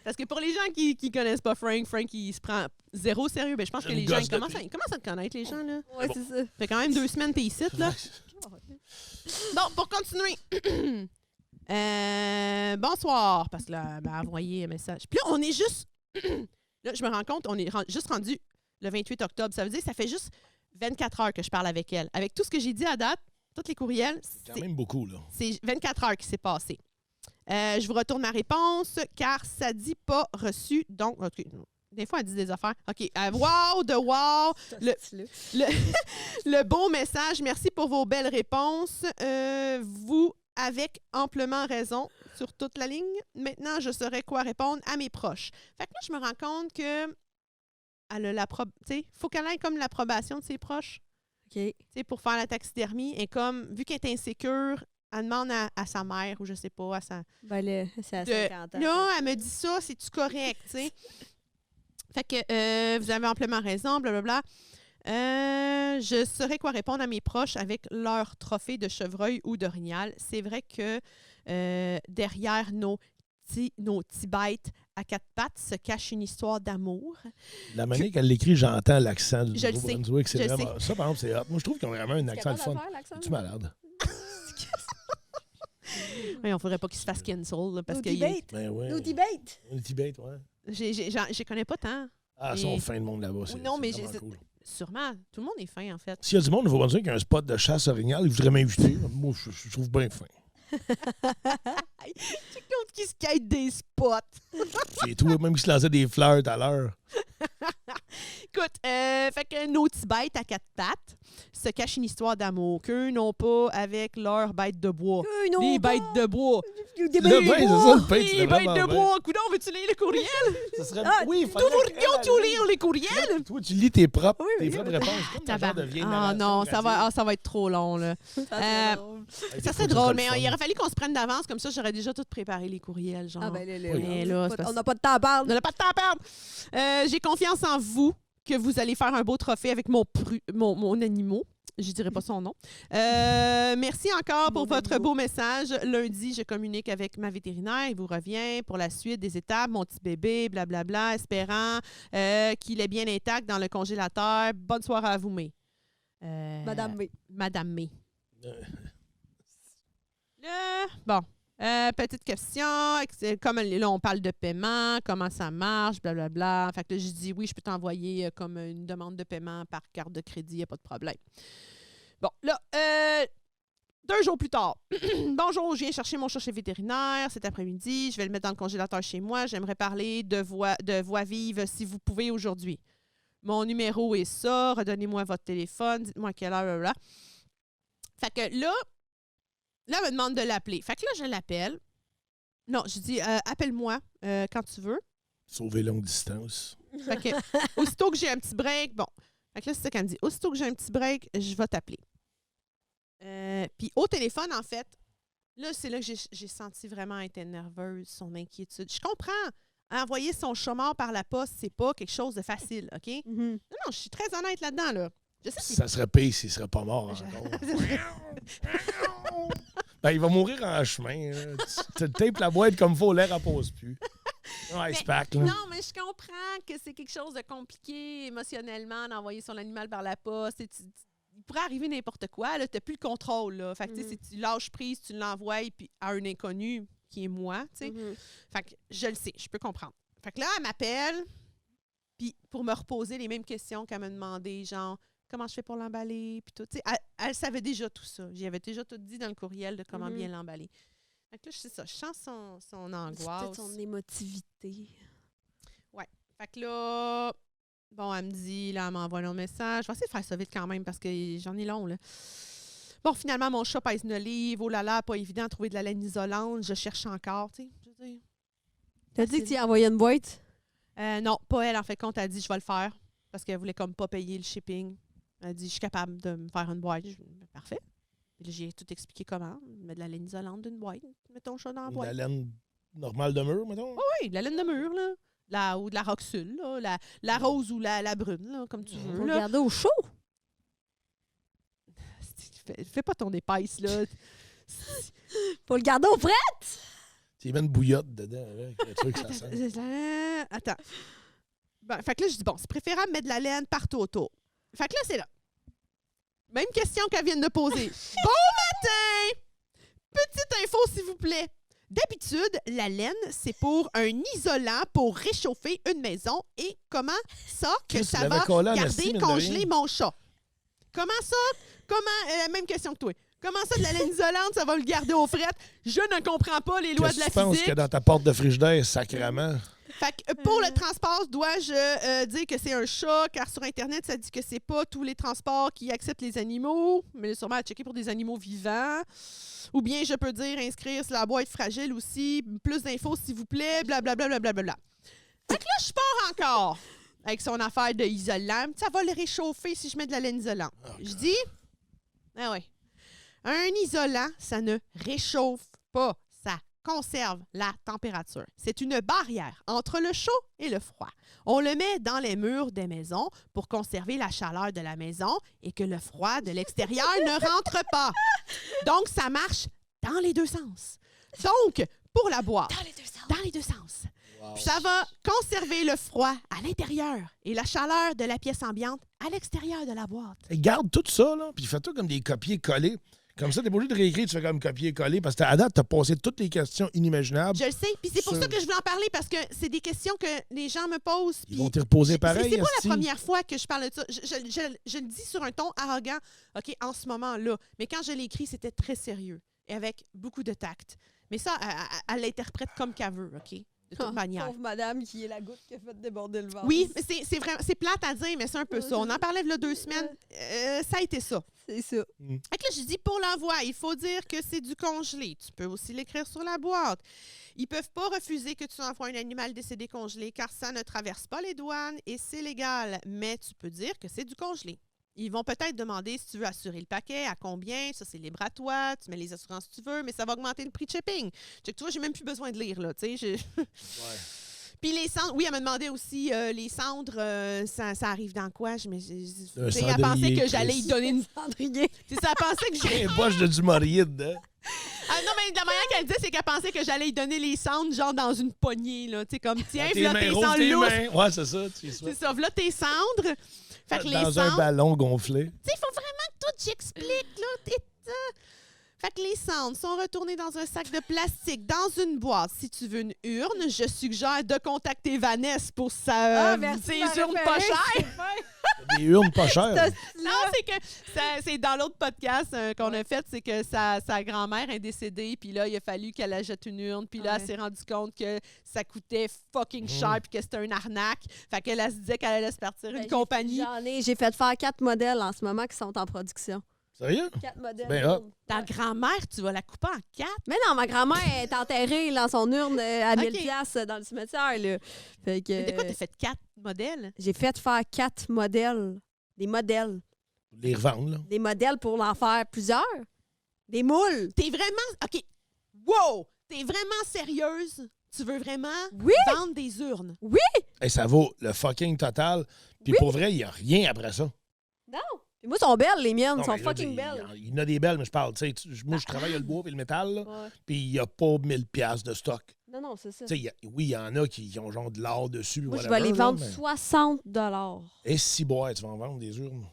[SPEAKER 2] Parce que pour les gens qui connaissent pas Frank, il se prend zéro sérieux. Ben, je pense
[SPEAKER 3] J'ai
[SPEAKER 2] que
[SPEAKER 3] une
[SPEAKER 2] les gens,
[SPEAKER 3] gosse
[SPEAKER 2] ils
[SPEAKER 3] de
[SPEAKER 2] commencent
[SPEAKER 3] prix.
[SPEAKER 2] à te connaître, les gens, là.
[SPEAKER 1] Ouais, c'est ça.
[SPEAKER 2] Ça fait quand même 2 semaines que t'es ici, là. Bon, pour continuer. Bonsoir. Parce que là, elle m'a envoyé un message. Puis là, on est juste... là, je me rends compte, on est juste rendu le 28 octobre. Ça veut dire que ça fait juste 24 heures que je parle avec elle. Avec tout ce que j'ai dit à date, tous les courriels,
[SPEAKER 3] C'est quand même beaucoup, là.
[SPEAKER 2] c'est 24 heures qui s'est passé. Je vous retourne ma réponse, car ça dit pas reçu. Donc, OK. Des fois, elle dit des affaires. OK. Wow, de wow. Le bon message. Merci pour vos belles réponses. Vous avec amplement raison sur toute la ligne. Maintenant, je saurai quoi répondre à mes proches. Fait que là, je me rends compte que elle a faut qu'elle ait comme l'approbation de ses proches.
[SPEAKER 1] OK.
[SPEAKER 2] Pour faire la taxidermie. Et comme, vu qu'elle est insécure, elle demande à sa mère ou je sais pas, à sa...
[SPEAKER 1] Ben là, c'est à 50 ans.
[SPEAKER 2] Là, elle me dit ça, c'est-tu correct, tu sais? Fait que vous avez amplement raison, blablabla. Je saurais quoi répondre à mes proches avec leur trophée de chevreuil ou d'orignal. C'est vrai que derrière nos petits bêtes à 4 pattes se cache une histoire d'amour.
[SPEAKER 3] La manière qu'elle l'écrit, j'entends l'accent du
[SPEAKER 2] Je le sais.
[SPEAKER 3] Nouveau-Brunswick. C'est
[SPEAKER 2] Je
[SPEAKER 3] vraiment... Ça, par exemple, c'est hot. Moi, je trouve qu'ils ont vraiment un accent le fun. Es-tu malade?
[SPEAKER 2] Oui, on ne faudrait pas qu'il se fasse cancel. Là, parce que
[SPEAKER 1] debate.
[SPEAKER 3] Ben ouais.
[SPEAKER 1] No debate.
[SPEAKER 3] Un debate, ouais.
[SPEAKER 2] je connais pas tant.
[SPEAKER 3] Ah, ils sont fins, le monde là-bas. C'est,
[SPEAKER 2] non, mais
[SPEAKER 3] c'est vraiment cool.
[SPEAKER 2] Sûrement. Tout le monde est fin, en fait.
[SPEAKER 3] S'il y a du monde au Nouveau-Brunswick qui a un spot de chasse orignale, il voudrait m'inviter. Moi, je trouve bien fin.
[SPEAKER 2] C'est l'autre qui se quête des spots.
[SPEAKER 3] C'est tout, même qui se lançait des fleurs tout à l'heure.
[SPEAKER 2] Écoute, fait que nos petits bêtes à 4 pattes se cachent une histoire d'amour qu'eux n'ont pas avec leurs bêtes de bois. Les bêtes de bois.
[SPEAKER 3] Le bain, c'est ça, le pain, tu
[SPEAKER 2] Les
[SPEAKER 3] l'as
[SPEAKER 2] bêtes
[SPEAKER 3] vraiment
[SPEAKER 2] de
[SPEAKER 3] bien.
[SPEAKER 2] bois. Coudon, veux-tu lire le courriel?
[SPEAKER 3] Ça serait...
[SPEAKER 1] Ah,
[SPEAKER 3] oui,
[SPEAKER 2] Nous voudrions lire les courriels?
[SPEAKER 3] Toi, tu lis tes propres
[SPEAKER 1] Oui,
[SPEAKER 3] réponses. Comme le genre de vieille narration
[SPEAKER 2] non, ça va être trop long, là. Ça serait drôle, mais il aurait fallu qu'on se prenne d'avance, comme ça, j'aurais déjà tout préparé les courriels, genre.
[SPEAKER 1] Ah ben là,
[SPEAKER 2] Mais là, c'est parce-
[SPEAKER 1] on n'a pas de temps à perdre.
[SPEAKER 2] On n'a pas de temps à perdre. J'ai confiance en vous que vous allez faire un beau trophée avec mon animal. Je dirais pas son nom. Merci encore pour votre beau message. Lundi, je communique avec ma vétérinaire. Il vous revient pour la suite des étapes. Mon petit bébé, blablabla, espérant qu'il est bien intact dans le congélateur. Bonne soirée à vous, May.
[SPEAKER 1] Madame B.
[SPEAKER 2] Madame May. Bon. Petite question, comme là, on parle de paiement, comment ça marche, blablabla. Fait que là, je dis oui, je peux t'envoyer comme une demande de paiement par carte de crédit, il n'y a pas de problème. Bon, là, 2 jours plus tard. Bonjour, je viens chercher mon chat chez vétérinaire cet après-midi. Je vais le mettre dans le congélateur chez moi. J'aimerais parler de voix vive si vous pouvez aujourd'hui. Mon numéro est ça. Redonnez-moi votre téléphone. Dites-moi à quelle heure, blablabla. Fait que là, elle me demande de l'appeler. Fait que là, je l'appelle. Non, je dis, appelle-moi quand tu veux.
[SPEAKER 3] Sauver longue distance.
[SPEAKER 2] Fait que, aussitôt que j'ai un petit break, bon. Fait que là, c'est ça qu'elle me dit. Aussitôt que j'ai un petit break, je vais t'appeler. Puis au téléphone, en fait, là, c'est là que j'ai senti vraiment être nerveuse, son inquiétude. Je comprends. Envoyer son chômeur par la poste, c'est pas quelque chose de facile, OK?
[SPEAKER 1] Mhm.
[SPEAKER 2] Non, je suis très honnête là-dedans, là. Je sais
[SPEAKER 3] Ça serait pire s'il serait pas mort encore. Ben, il va mourir en chemin. Là. Tu tapes la boîte comme il faut, l'air ne pose plus. Un ice pack, là.
[SPEAKER 2] Non, mais je comprends que c'est quelque chose de compliqué émotionnellement d'envoyer son animal par la poste. Il pourrait arriver n'importe quoi. Tu n'as plus le contrôle. Là. Fait que, si tu lâches prise, tu l'envoies puis à un inconnu qui est moi. Fait que je le sais, je peux comprendre. Fait que là, elle m'appelle puis pour me reposer les mêmes questions qu'elle m'a demandé, genre comment je fais pour l'emballer, puis tout. Elle savait déjà tout ça. J'y avais déjà tout dit dans le courriel de comment bien l'emballer. Fait que là, c'est ça. Je sens son angoisse.
[SPEAKER 1] C'est peut-être son émotivité.
[SPEAKER 2] Ouais. Fait que là, bon, elle me dit, là, elle m'envoie un message. Je vais essayer de faire ça vite quand même parce que j'en ai long, là. Bon, finalement, mon chat pèse 9 livres. Oh là là, pas évident de trouver de la laine isolante. Je cherche encore, tu sais.
[SPEAKER 1] T'as dit que tu y as envoyé une boîte?
[SPEAKER 2] Non, pas elle, en fait, compte. Elle a dit, je vais le faire parce qu'elle voulait comme pas payer le shipping. Elle a dit, je suis capable de me faire une boîte. Parfait. Puis là, j'ai tout expliqué comment. Mettre de la laine isolante d'une boîte. Mets ton chat dans la boîte.
[SPEAKER 3] De la laine normale de mur, mettons?
[SPEAKER 2] Oh, oui, de la laine de mur, là. Ou de la Roxul, là. La rose ou la brune, là, comme tu veux.
[SPEAKER 1] Faut le
[SPEAKER 2] Là.
[SPEAKER 1] garder au chaud.
[SPEAKER 2] Fais pas ton épaisse, là.
[SPEAKER 1] Faut le garder au frais.
[SPEAKER 3] Tu mets une bouillotte dedans, avec le truc, ça sent.
[SPEAKER 2] Attends. Ben, fait que là, je dis, bon, c'est préférable de mettre de la laine partout autour. Fait que là, c'est là. Même question qu'elle vient de me poser. Bon matin! Petite info, s'il vous plaît. D'habitude, la laine, c'est pour un isolant pour réchauffer une maison. Et comment ça que
[SPEAKER 3] Chris,
[SPEAKER 2] ça
[SPEAKER 3] tu
[SPEAKER 2] va
[SPEAKER 3] l'avais collé en
[SPEAKER 2] garder,
[SPEAKER 3] esti, mine de
[SPEAKER 2] congeler
[SPEAKER 3] rien.
[SPEAKER 2] mon chat? Comment ça? Même question que toi. Comment ça, de la laine isolante, ça va le garder au fret? Je ne comprends pas les lois de la
[SPEAKER 3] Qu'est-ce que tu penses
[SPEAKER 2] physique.
[SPEAKER 3] que dans ta porte de frigidaire, sacrément?
[SPEAKER 2] Fait que pour le transport, dois-je dire que c'est un chat, car sur Internet, ça dit que c'est pas tous les transports qui acceptent les animaux, mais sûrement à checker pour des animaux vivants. Ou bien je peux dire inscrire sur la boîte fragile aussi. Plus d'infos, s'il vous plaît, blablabla. Blablabla. Fait que là, je pars encore avec son affaire de isolant. Ça va le réchauffer si je mets de la laine isolante. Je dis, ah ouais, un isolant, ça ne réchauffe pas. Ça conserve la température. C'est une barrière entre le chaud et le froid. On le met dans les murs des maisons pour conserver la chaleur de la maison et que le froid de l'extérieur ne rentre pas. Donc, ça marche dans les deux sens. Donc, pour la boîte, dans les deux sens.
[SPEAKER 3] Wow.
[SPEAKER 2] Ça va conserver le froid à l'intérieur et la chaleur de la pièce ambiante à l'extérieur de la boîte.
[SPEAKER 3] Et garde tout ça, là, puis fais-toi comme des copier-coller. Comme ça, t'es pas obligé de réécrire, tu fais comme copier-coller, parce qu'à date, t'as posé toutes les questions inimaginables.
[SPEAKER 2] Je le sais, puis c'est pour
[SPEAKER 3] Ça-
[SPEAKER 2] ça que je voulais en parler, parce que c'est des questions que les gens me posent.
[SPEAKER 3] Ils
[SPEAKER 2] puis
[SPEAKER 3] vont te reposer pareil,
[SPEAKER 2] C'est pas
[SPEAKER 3] esti.
[SPEAKER 2] la première fois que je parle de ça. Je le dis sur un ton arrogant, OK, en ce moment-là. Mais quand je l'ai écrit, c'était très sérieux et avec beaucoup de tact. Mais ça, elle l'interprète comme qu'elle veut, OK? De toute manière.
[SPEAKER 1] Pauvre madame qui est la goutte qui a fait déborder le vase.
[SPEAKER 2] Oui, mais c'est plate à dire, mais c'est un peu ça. On en parlait il y a 2 semaines. Ça a été ça.
[SPEAKER 1] C'est ça.
[SPEAKER 2] Fait que là, je dis pour l'envoi, il faut dire que c'est du congelé. Tu peux aussi l'écrire sur la boîte. Ils peuvent pas refuser que tu envoies un animal décédé congelé car ça ne traverse pas les douanes et c'est légal. Mais tu peux dire que c'est du congelé. Ils vont peut-être demander si tu veux assurer le paquet, à combien, ça c'est libre à toi, tu mets les assurances si tu veux, mais ça va augmenter le prix de shipping. Tu vois, j'ai même plus besoin de lire, là, tu sais.
[SPEAKER 3] Ouais.
[SPEAKER 2] Puis les cendres, oui, elle me demandait aussi, les cendres, ça arrive dans quoi? Tu sais,
[SPEAKER 3] Un
[SPEAKER 2] elle pensait
[SPEAKER 3] cendrier,
[SPEAKER 2] que j'allais y
[SPEAKER 3] Chris.
[SPEAKER 2] donner une...
[SPEAKER 1] Cendrier.
[SPEAKER 2] C'est ça, elle pensait que j'allais...
[SPEAKER 3] Un poche de du Maurier dedans.
[SPEAKER 2] Ah non, mais la manière qu'elle dit, c'est qu'elle pensait que j'allais y donner les cendres, genre dans une poignée, là. Tu sais, comme, tiens,
[SPEAKER 3] Tes
[SPEAKER 2] là,
[SPEAKER 3] mains,
[SPEAKER 2] tes
[SPEAKER 3] rouvre
[SPEAKER 2] cendres
[SPEAKER 3] tes
[SPEAKER 2] lousses.
[SPEAKER 3] mains. Ouais, c'est ça. Tu
[SPEAKER 2] C'est
[SPEAKER 3] souhaites.
[SPEAKER 2] ça, là, tes cendres. Fait que les
[SPEAKER 3] Dans un
[SPEAKER 2] cendres...
[SPEAKER 3] ballon gonflé.
[SPEAKER 2] Tu sais, il faut vraiment que tout j'explique, là. Fait que les cendres sont retournées dans un sac de plastique, dans une boîte. Si tu veux une urne, je suggère de contacter Vanessa pour sa, ses urnes pas chères.
[SPEAKER 3] Des urnes pas chères.
[SPEAKER 2] Non, c'est que c'est dans l'autre podcast qu'on a fait, c'est que sa grand-mère est décédée, puis là, il a fallu qu'elle achète une urne, puis là, elle s'est rendue compte que ça coûtait fucking cher, puis que c'était une arnaque. Fait qu'elle elle se disait qu'elle allait se partir une compagnie.
[SPEAKER 1] J'ai fait faire 4 modèles en ce moment qui sont en production.
[SPEAKER 3] Sérieux?
[SPEAKER 1] 4 modèles.
[SPEAKER 3] Ben, hop.
[SPEAKER 2] Ta grand-mère, tu vas la couper en 4?
[SPEAKER 1] Mais non, ma grand-mère est enterrée dans son urne à 1000
[SPEAKER 2] Ok.
[SPEAKER 1] piastres dans le cimetière. Là. Fait que,
[SPEAKER 2] Mais de quoi t'as fait 4 modèles?
[SPEAKER 1] j'ai fait faire 4 modèles. Des modèles.
[SPEAKER 3] Les revendre, là.
[SPEAKER 1] Des modèles pour en faire plusieurs. Des moules!
[SPEAKER 2] T'es vraiment... OK. Wow! T'es vraiment sérieuse? Tu veux vraiment
[SPEAKER 1] Oui!
[SPEAKER 2] vendre des urnes?
[SPEAKER 3] Et ça vaut le fucking total. Puis
[SPEAKER 1] Oui.
[SPEAKER 3] pour vrai, il n'y a rien après ça.
[SPEAKER 1] Non! Puis moi, sont belles, les miennes.
[SPEAKER 3] Non,
[SPEAKER 1] sont
[SPEAKER 3] mais là,
[SPEAKER 1] fucking belles.
[SPEAKER 3] Il y en a des belles, mais je parle. Tu sais, moi, je travaille le bois et le métal, là,
[SPEAKER 1] Ouais.
[SPEAKER 3] puis il n'y a pas 1000 piastres de stock.
[SPEAKER 1] Non, c'est ça.
[SPEAKER 3] Tu sais, oui, il y en a qui ont genre de l'or dessus.
[SPEAKER 1] Moi, je vais
[SPEAKER 3] whatever,
[SPEAKER 1] les
[SPEAKER 3] là,
[SPEAKER 1] vendre
[SPEAKER 3] mais-
[SPEAKER 1] 60
[SPEAKER 3] Et si bois, tu vas en vendre des urnes.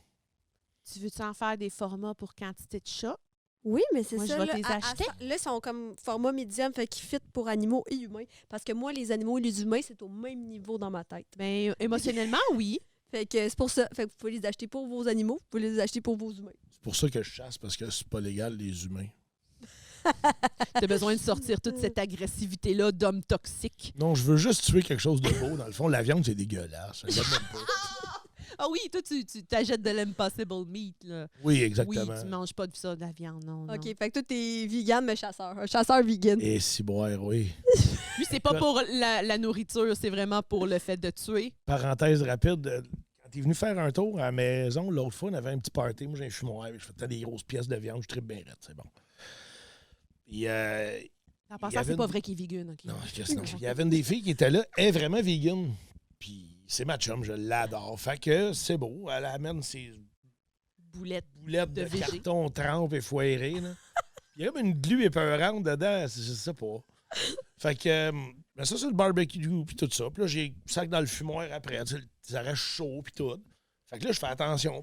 [SPEAKER 2] Tu veux-tu en faire des formats pour quantité de chats?
[SPEAKER 1] Oui, mais c'est
[SPEAKER 2] Moi,
[SPEAKER 1] ça.
[SPEAKER 2] je vais
[SPEAKER 1] Là,
[SPEAKER 2] te les acheter.
[SPEAKER 1] là, ils sont comme format médium, fait qu'ils fit pour animaux et humains. Parce que moi, les animaux et les humains, c'est au même niveau dans ma tête.
[SPEAKER 2] Ben, émotionnellement, oui.
[SPEAKER 1] Fait que c'est pour ça. Fait que vous pouvez les acheter pour vos animaux, vous pouvez les acheter pour vos humains.
[SPEAKER 3] C'est pour ça que je chasse, parce que c'est pas légal, les humains.
[SPEAKER 2] T'as besoin de sortir toute cette agressivité-là d'homme toxique.
[SPEAKER 3] Non, je veux juste tuer quelque chose de beau. Dans le fond, la viande, c'est dégueulasse. Je l'aime même pas.
[SPEAKER 2] Ah oui, toi, tu t'achètes de l'impossible meat, là.
[SPEAKER 3] Oui,
[SPEAKER 2] Oui,
[SPEAKER 3] exactement.
[SPEAKER 2] tu manges pas de ça, de la viande, non.
[SPEAKER 1] OK,
[SPEAKER 2] non.
[SPEAKER 1] fait que toi, t'es vegan, mais chasseur. Un chasseur vegan.
[SPEAKER 3] Et si boire, oui.
[SPEAKER 2] Lui, c'est pas pour la nourriture, c'est vraiment pour le fait de tuer.
[SPEAKER 3] Parenthèse rapide, quand t'es venu faire un tour à la maison, l'autre fois, on avait un petit party. Moi, j'ai un fumoir, je fais des grosses pièces de viande, je tripe bien raide, c'est bon. Puis,
[SPEAKER 2] En
[SPEAKER 3] Il y
[SPEAKER 2] passant,
[SPEAKER 3] avait
[SPEAKER 2] c'est pas
[SPEAKER 3] une-
[SPEAKER 2] vrai qu'il est vegan, OK?
[SPEAKER 3] non, qu'est-ce que non. Il y avait une des filles qui était là, elle est vraiment vegan. Puis, c'est ma chum, je l'adore. Fait que c'est beau, elle amène ses
[SPEAKER 2] Boulette.
[SPEAKER 3] boulettes
[SPEAKER 2] De
[SPEAKER 3] de
[SPEAKER 2] végé.
[SPEAKER 3] carton trempe et foirées. Là. Il y a comme une glu épeurante dedans, je sais pas. Fait que, ben ça, c'est le barbecue puis tout ça. Puis là, j'ai le sac dans le fumoir après. Tu sais, ça reste chaud puis tout. Fait que là, je fais attention.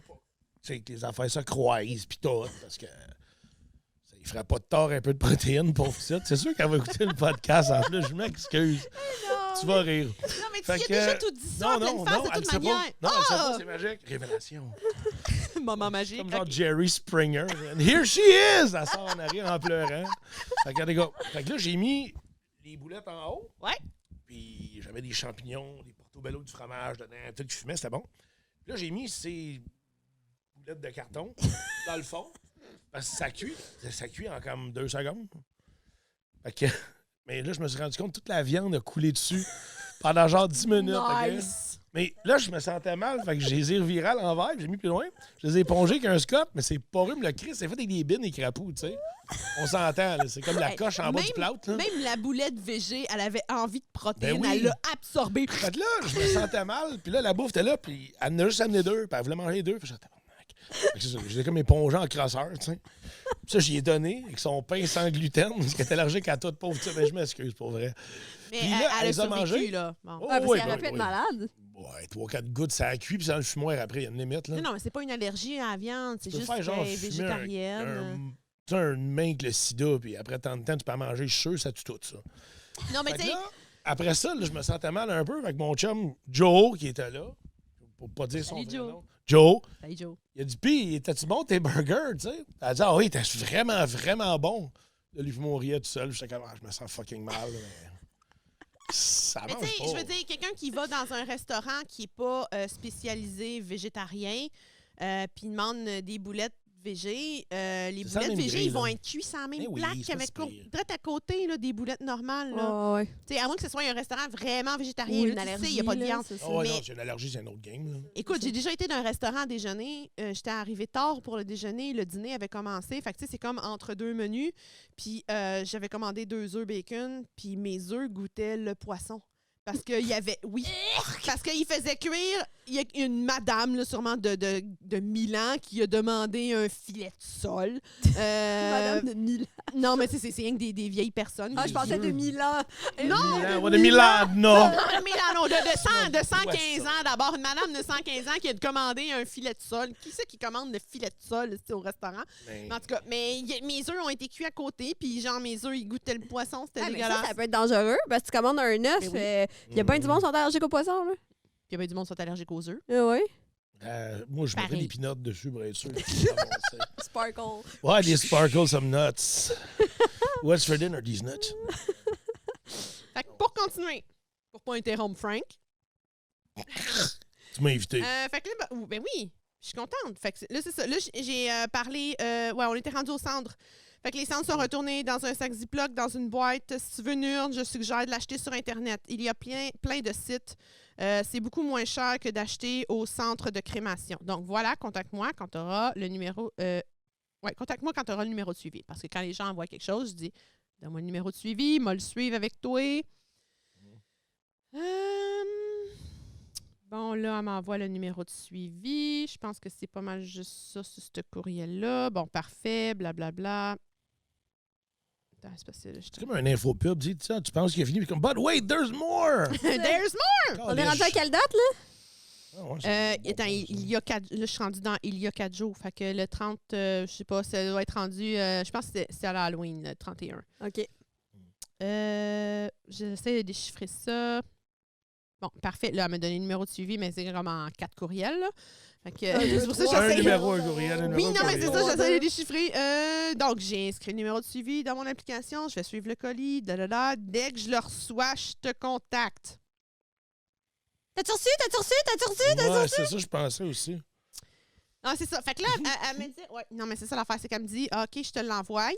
[SPEAKER 3] Tu sais, que les affaires ça croisent puis tout. Parce que ça ne ferait pas de tort un peu de protéines pour ça. C'est sûr qu'elle va écouter le podcast en plus. Je m'excuse. Tu vas rire.
[SPEAKER 2] Non, mais tu
[SPEAKER 3] Fait
[SPEAKER 2] as
[SPEAKER 3] que-
[SPEAKER 2] déjà tout dit ça en pleine face, de
[SPEAKER 3] elle
[SPEAKER 2] toute
[SPEAKER 3] sait
[SPEAKER 2] manière.
[SPEAKER 3] pas. Non, elle sait pas,
[SPEAKER 2] Ah!
[SPEAKER 3] c'est magique. Révélation.
[SPEAKER 2] Moment magique.
[SPEAKER 3] Comme genre
[SPEAKER 2] OK.
[SPEAKER 3] Jerry Springer. And here she is! Elle sort en arrière en pleurant. Fait que, les gars, fait que là, j'ai mis les boulettes en haut.
[SPEAKER 2] Ouais.
[SPEAKER 3] Puis j'avais des champignons, des portobello, du fromage dedans, tout qui fumait, c'était bon. Puis là, j'ai mis ces boulettes de carton dans le fond. Parce que ça cuit. Ça cuit en comme 2 secondes. Fait que... Mais là, je me suis rendu compte que toute la viande a coulé dessus pendant genre 10 minutes. OK?
[SPEAKER 2] Nice.
[SPEAKER 3] Mais là, je me sentais mal, fait que je les ai revirés à l'envers, j'ai mis plus loin. Je les ai épongés avec un scotch, mais c'est pas rhume, le Christ, c'est fait avec des bines et crapauds, tu sais. On s'entend, là, c'est comme la
[SPEAKER 2] Hey,
[SPEAKER 3] coche en bas du
[SPEAKER 2] même-
[SPEAKER 3] plâtre. Là.
[SPEAKER 2] Même la boulette végé, elle avait envie de protéines,
[SPEAKER 3] Ben oui.
[SPEAKER 2] elle l'a absorbée.
[SPEAKER 3] Fait que là, je me sentais mal, puis là, la bouffe était là, puis elle en a juste amené 2, puis elle voulait manger 2, puis j'étais tabarnak. Fait que c'est ça, je l'ai comme épongé en crosseur, tu sais. Puis ça, j'y ai donné, avec son pain sans gluten, parce qu'elle était allergique à tout, pauvre, tu sais, mais je m'excuse, pour vrai.
[SPEAKER 2] Mais
[SPEAKER 3] Puis là,
[SPEAKER 2] elle a
[SPEAKER 3] les a
[SPEAKER 2] survécu,
[SPEAKER 3] mangés.
[SPEAKER 2] là. Bon.
[SPEAKER 3] Oh,
[SPEAKER 1] Ah, parce
[SPEAKER 3] ouais,
[SPEAKER 1] qu'elle aurait
[SPEAKER 3] ben
[SPEAKER 1] pu être
[SPEAKER 3] oui.
[SPEAKER 1] malade.
[SPEAKER 3] Ouais, 3-4 gouttes, ça a cuit, puis dans le fumoir après, il y a une limite, là.
[SPEAKER 2] Non, mais c'est pas une allergie à la viande, c'est
[SPEAKER 3] Tu peux
[SPEAKER 2] juste
[SPEAKER 3] faire genre
[SPEAKER 2] qu'elle est
[SPEAKER 3] fumer
[SPEAKER 2] végétarienne.
[SPEAKER 3] tu sais, une main avec le sida, puis après tant de temps, tu peux en manger, je suis sûr, ça tue tout ça.
[SPEAKER 2] Non, mais
[SPEAKER 3] Fait
[SPEAKER 2] tu
[SPEAKER 3] que
[SPEAKER 2] sais,
[SPEAKER 3] là, après ça, là, je me sentais mal un peu avec mon chum Joe, qui était là, pour pas dire son
[SPEAKER 2] Salut,
[SPEAKER 3] vrai
[SPEAKER 2] Joe.
[SPEAKER 3] nom. Joe,
[SPEAKER 2] Salut, Joe.
[SPEAKER 3] il a dit, puis, étais-tu bon tes burgers, tu sais? Elle a dit, ah oui, t'es vraiment, vraiment bon. Là, lui, je mourais tout seul, j'étais comme, ah, je me sens fucking mal, mais... Ça
[SPEAKER 2] Mais tu
[SPEAKER 3] mange
[SPEAKER 2] sais,
[SPEAKER 3] pas.
[SPEAKER 2] je veux dire, quelqu'un qui va dans un restaurant qui n'est pas spécialisé végétarien, puis il demande des boulettes végé, les
[SPEAKER 3] C'est ça,
[SPEAKER 2] boulettes
[SPEAKER 3] même
[SPEAKER 2] végé,
[SPEAKER 3] grille,
[SPEAKER 2] ils vont
[SPEAKER 3] là.
[SPEAKER 2] être cuits sans même
[SPEAKER 3] Eh oui,
[SPEAKER 2] plaque,
[SPEAKER 3] c'est pas
[SPEAKER 2] avec
[SPEAKER 3] si pire.
[SPEAKER 2] direct à côté là, des boulettes normales. Là.
[SPEAKER 1] Ah, ouais.
[SPEAKER 2] Tu sais, à moins que ce soit un restaurant vraiment végétarien,
[SPEAKER 1] Ou
[SPEAKER 2] là,
[SPEAKER 1] une
[SPEAKER 2] tu sais,
[SPEAKER 1] allergie,
[SPEAKER 2] il n'y a pas de
[SPEAKER 1] là,
[SPEAKER 2] viande.
[SPEAKER 1] c'est ça.
[SPEAKER 3] Ah ouais,
[SPEAKER 2] mais-
[SPEAKER 3] non, c'est une allergie, c'est un autre game, là.
[SPEAKER 2] Écoute, j'ai déjà été dans un restaurant à déjeuner. J'étais arrivée tard pour le déjeuner. Le dîner avait commencé. Fait que, tu sais, c'est comme entre 2 menus. Puis, j'avais commandé 2 œufs bacon. Puis, mes œufs goûtaient le poisson. Parce qu'il y avait... Oui. Parce qu'il faisait cuire... Il y a une madame, là, sûrement de Milan, qui a demandé un filet de sol.
[SPEAKER 1] Madame de Milan.
[SPEAKER 2] Non, mais tu sais, c'est rien que des vieilles personnes.
[SPEAKER 1] Ah, je pensais de Milan.
[SPEAKER 3] Milan, de Milan, non!
[SPEAKER 2] Non, de 115
[SPEAKER 3] poisson.
[SPEAKER 2] ans d'abord. Une madame de 115 ans qui a commandé un filet de sol. Qui c'est qui commande le filet de sol ici, au restaurant?
[SPEAKER 3] Mais-
[SPEAKER 2] Mais en tout cas, mes œufs ont été cuits à côté. Puis genre, mes œufs, ils goûtaient le poisson. C'était
[SPEAKER 1] Ah, mais
[SPEAKER 2] dégueulasse.
[SPEAKER 1] ça peut être dangereux parce que tu commandes un œuf.
[SPEAKER 2] Mais oui.
[SPEAKER 1] Il y a bien du monde qui sont allergiques au poisson, là.
[SPEAKER 2] Il y avait du monde qui sont allergiques aux œufs.
[SPEAKER 1] Ah oui.
[SPEAKER 3] moi, je mettrais
[SPEAKER 2] Pareil.
[SPEAKER 3] des pinottes dessus pour être sûr.
[SPEAKER 1] Sparkle.
[SPEAKER 3] Ouais, des sparkles, some nuts. What's for dinner, these nuts?
[SPEAKER 2] Fait que pour continuer, pour pas interrompre Frank,
[SPEAKER 3] Tu m'as invité.
[SPEAKER 2] fait que là, ben oui, je suis contente. Fait que là, c'est ça. Là, j'ai parlé... ouais, on était rendu aux cendres. Fait que les cendres sont retournées dans un sac Ziploc, dans une boîte. Si tu veux une urne, je suggère de l'acheter sur Internet. Il y a plein de sites. C'est beaucoup moins cher que d'acheter au centre de crémation. Donc voilà, contacte-moi quand tu auras le numéro Ouais, contacte-moi quand tu auras le numéro de suivi. Parce que quand les gens envoient quelque chose, je dis, donne-moi le numéro de suivi, moi le suivre avec toi. Bon, là, elle m'envoie le numéro de suivi. Je pense que c'est pas mal juste ça sur ce courriel-là. Bon, parfait, blablabla. Attends, c'est parce que là,
[SPEAKER 3] C'est comme un infopub. Tu penses qu'il est fini, puis comme, but wait, there's more!
[SPEAKER 2] There's more!
[SPEAKER 1] On est rendu à quelle date, là?
[SPEAKER 3] Ah ouais,
[SPEAKER 2] Attends, il y a 4... Là, je suis rendue dans il y a 4 jours. Fait que le 30, je sais pas, ça doit être rendu... je pense que c'est à l'Halloween, le 31.
[SPEAKER 1] OK.
[SPEAKER 2] J'essaie de déchiffrer ça. Bon, parfait. Là, elle m'a donné le numéro de suivi, mais c'est vraiment en 4 courriels, là. Fait que, c'est pour ça que
[SPEAKER 3] un
[SPEAKER 2] j'essaie...
[SPEAKER 3] numéro, un courriel, un
[SPEAKER 2] Oui,
[SPEAKER 3] numéro,
[SPEAKER 2] non, mais c'est
[SPEAKER 3] courriel.
[SPEAKER 2] ça, j'essaie de déchiffrer. Donc, j'ai inscrit le numéro de suivi dans mon application. Je vais suivre le colis. Dès que je le reçois, je te contacte.
[SPEAKER 1] T'as-tu reçu?
[SPEAKER 3] Ouais, c'est ça, je pensais aussi.
[SPEAKER 2] Non, c'est ça. Fait que là, elle me dit... Ouais, non, mais c'est ça l'affaire, c'est qu'elle me dit, OK, je te l'envoie.